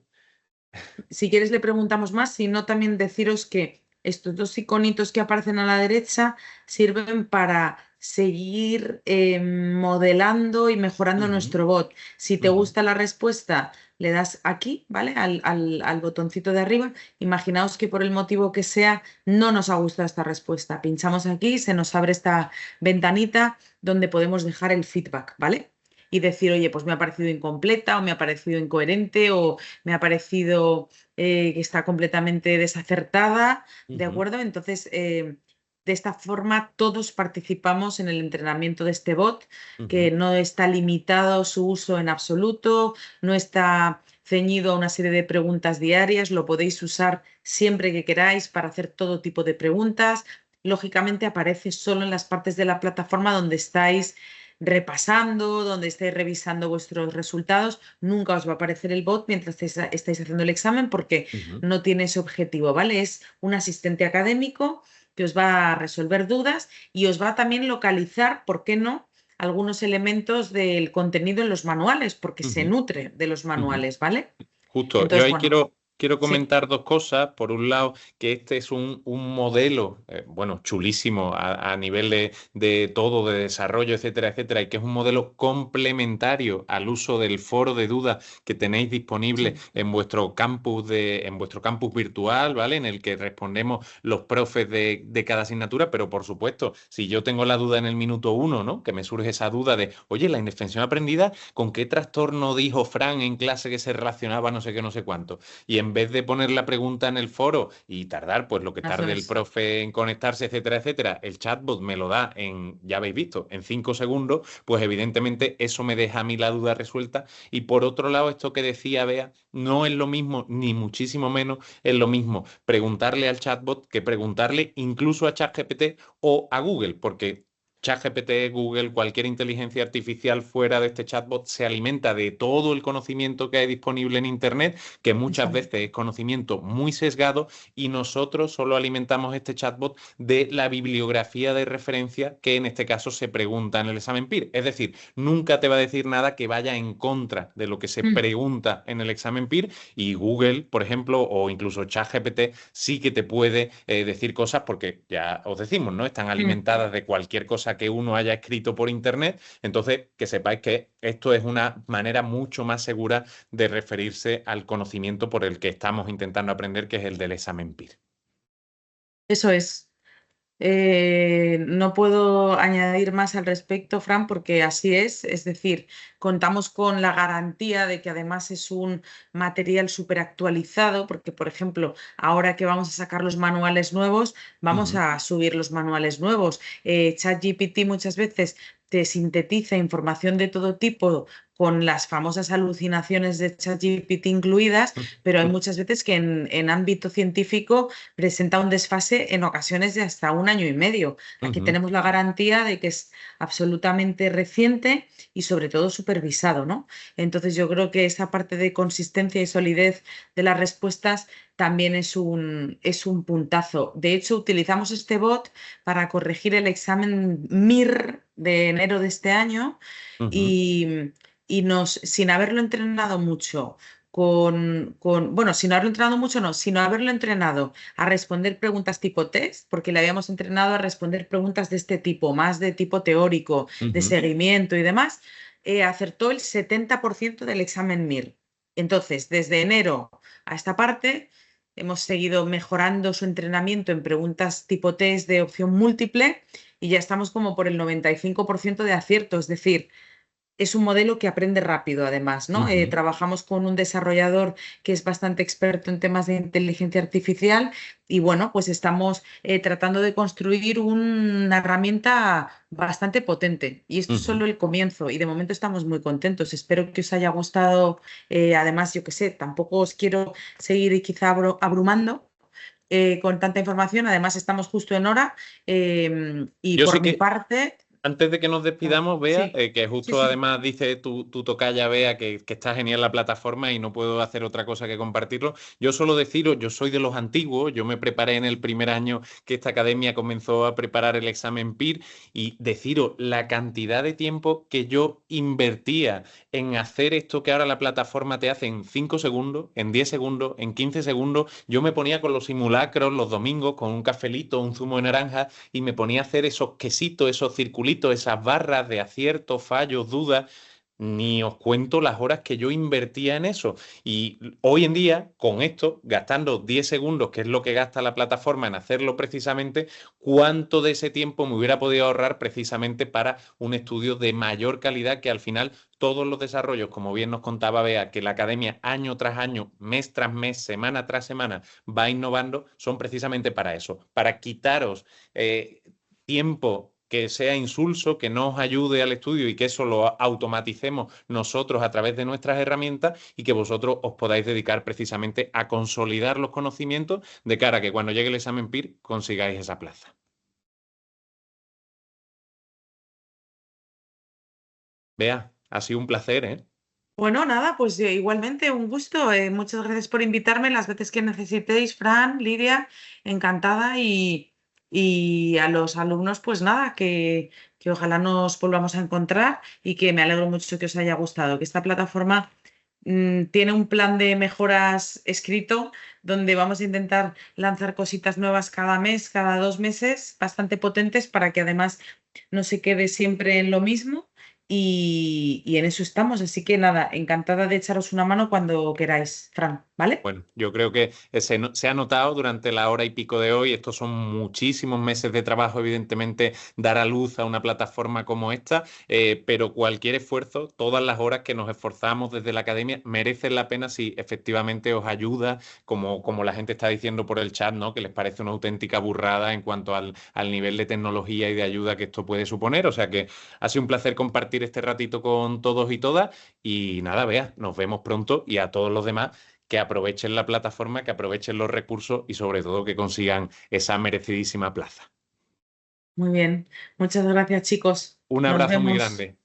Si quieres le preguntamos más, si no también deciros que estos dos iconitos que aparecen a la derecha sirven para seguir modelando y mejorando Ujú, nuestro bot. Si te ujú, gusta la respuesta, le das aquí, ¿vale? Al botoncito de arriba. Imaginaos que por el motivo que sea no nos ha gustado esta respuesta. Pinchamos aquí, se nos abre esta ventanita donde podemos dejar el feedback, ¿vale? Y decir, oye, pues me ha parecido incompleta o me ha parecido incoherente o me ha parecido que está completamente desacertada, ¿de ujú, acuerdo? Entonces, de esta forma todos participamos en el entrenamiento de este bot, que ujú, no está limitado su uso en absoluto, no está ceñido a una serie de preguntas diarias, lo podéis usar siempre que queráis para hacer todo tipo de preguntas. Lógicamente aparece solo en las partes de la plataforma donde estáis repasando, donde estáis revisando vuestros resultados. Nunca os va a aparecer el bot mientras estáis haciendo el examen porque ujú. no tiene ese objetivo, ¿vale? Es un asistente académico que os va a resolver dudas y os va a también localizar, ¿por qué no? Algunos elementos del contenido en los manuales, porque se Ujú, nutre de los ujú. manuales, ¿vale? Justo, yo Entonces, ahí bueno, quiero sí, comentar dos cosas. Por un lado, que este es un modelo, bueno, chulísimo a nivel de todo, de desarrollo, etcétera, etcétera, y que es un modelo complementario al uso del foro de dudas que tenéis disponible sí. en vuestro campus virtual, ¿vale? En el que respondemos los profes de cada asignatura, pero por supuesto, si yo tengo la duda en el minuto uno, ¿no? Que me surge esa duda de, oye, la indefensión aprendida, ¿con qué trastorno dijo Fran en clase que se relacionaba no sé qué, no sé cuánto? Y en vez de poner la pregunta en el foro y tardar, pues lo que Eso tarde el es. profe en conectarse, etcétera, etcétera, el chatbot me lo da en, ya habéis visto, en 5 segundos, pues evidentemente eso me deja a mí la duda resuelta. Y por otro lado, esto que decía Bea, no es lo mismo, ni muchísimo menos es lo mismo preguntarle al chatbot que preguntarle incluso a ChatGPT o a Google, porque ChatGPT, Google, cualquier inteligencia artificial fuera de este chatbot se alimenta de todo el conocimiento que hay disponible en Internet, que muchas Eso. veces es conocimiento muy sesgado, y nosotros solo alimentamos este chatbot de la bibliografía de referencia que en este caso se pregunta en el examen PIR. Es decir, nunca te va a decir nada que vaya en contra de lo que se Mm, pregunta en el examen PIR, y Google, por ejemplo, o incluso ChatGPT sí que te puede decir cosas porque ya os decimos, ¿no? Están mm. alimentadas de cualquier cosa que uno haya escrito por internet. Entonces, que sepáis que esto es una manera mucho más segura de referirse al conocimiento por el que estamos intentando aprender, que es el del examen PIR. Eso es. No puedo añadir más al respecto, Fran, porque así es. Es decir, contamos con la garantía de que además es un material súper actualizado, porque, por ejemplo, ahora que vamos a sacar los manuales nuevos, vamos Ujú, a subir los manuales nuevos. ChatGPT muchas veces te sintetiza información de todo tipo con las famosas alucinaciones de ChatGPT incluidas, pero hay muchas veces que en ámbito científico presenta un desfase en ocasiones de hasta un año y medio. Aquí ujú, tenemos la garantía de que es absolutamente reciente y sobre todo supervisado, ¿no? Entonces yo creo que esa parte de consistencia y solidez de las respuestas también es un puntazo. De hecho, utilizamos este bot para corregir el examen MIR de enero de este año ujú, y, sin haberlo entrenado mucho, bueno, sin haberlo entrenado mucho, no, sino haberlo entrenado a responder preguntas tipo test, porque le habíamos entrenado a responder preguntas de este tipo, más de tipo teórico, de ujú, seguimiento y demás, acertó el 70% del examen MIR. Entonces, desde enero a esta parte, hemos seguido mejorando su entrenamiento en preguntas tipo test de opción múltiple y ya estamos como por el 95% de acierto, es decir, es un modelo que aprende rápido, además, ¿no? ujú. Trabajamos con un desarrollador que es bastante experto en temas de inteligencia artificial y bueno, pues estamos tratando de construir una herramienta bastante potente. Y esto es Ujú. solo el comienzo y de momento estamos muy contentos. Espero que os haya gustado. Además, yo qué sé, tampoco os quiero seguir quizá abrumando. Con tanta información, además estamos justo en hora y Yo por sí mi que, parte, Antes de que nos Claro. despidamos, Bea, Sí, que sí, justo sí. además dice tu tocaya, Bea, que está genial la plataforma y no puedo hacer otra cosa que compartirlo. Yo solo deciros, yo soy de los antiguos, yo me preparé en el primer año que esta academia comenzó a preparar el examen PIR y deciros la cantidad de tiempo que yo invertía en hacer esto que ahora la plataforma te hace en 5 segundos, en 10 segundos, en 15 segundos. Yo me ponía con los simulacros los domingos con un cafelito, un zumo de naranja y me ponía a hacer esos quesitos, esos circulitos, esas barras de aciertos, fallos, dudas. Ni os cuento las horas que yo invertía en eso. Y hoy en día, con esto, gastando 10 segundos, que es lo que gasta la plataforma en hacerlo precisamente, ¿cuánto de ese tiempo me hubiera podido ahorrar precisamente para un estudio de mayor calidad que al final todos los desarrollos, como bien nos contaba Bea, que la academia año tras año, mes tras mes, semana tras semana va innovando, son precisamente para eso, para quitaros tiempo que sea insulso, que no os ayude al estudio y que eso lo automaticemos nosotros a través de nuestras herramientas y que vosotros os podáis dedicar precisamente a consolidar los conocimientos de cara a que cuando llegue el examen PIR consigáis esa plaza. Vea, ha sido un placer, ¿eh? Bueno, nada, pues igualmente un gusto. Muchas gracias por invitarme las veces que necesitéis, Fran, Lidia, encantada y a los alumnos, pues nada, que ojalá nos volvamos a encontrar y que me alegro mucho que os haya gustado, que esta plataforma tiene un plan de mejoras escrito donde vamos a intentar lanzar cositas nuevas cada mes, cada 2 meses, bastante potentes para que además no se quede siempre en lo mismo y en eso estamos. Así que nada, encantada de echaros una mano cuando queráis, Fran, ¿vale? Bueno, yo creo que se ha notado durante la hora y pico de hoy, estos son muchísimos meses de trabajo, evidentemente, dar a luz a una plataforma como esta, pero cualquier esfuerzo, todas las horas que nos esforzamos desde la academia, merecen la pena si efectivamente os ayuda, como la gente está diciendo por el chat, ¿no? Que les parece una auténtica burrada en cuanto al nivel de tecnología y de ayuda que esto puede suponer. O sea que ha sido un placer compartir este ratito con todos y todas. Y nada, vea, nos vemos pronto y a todos los demás que aprovechen la plataforma, que aprovechen los recursos y sobre todo que consigan esa merecidísima plaza. Muy bien. Muchas gracias, chicos. Un Nos abrazo muy vemos. grande.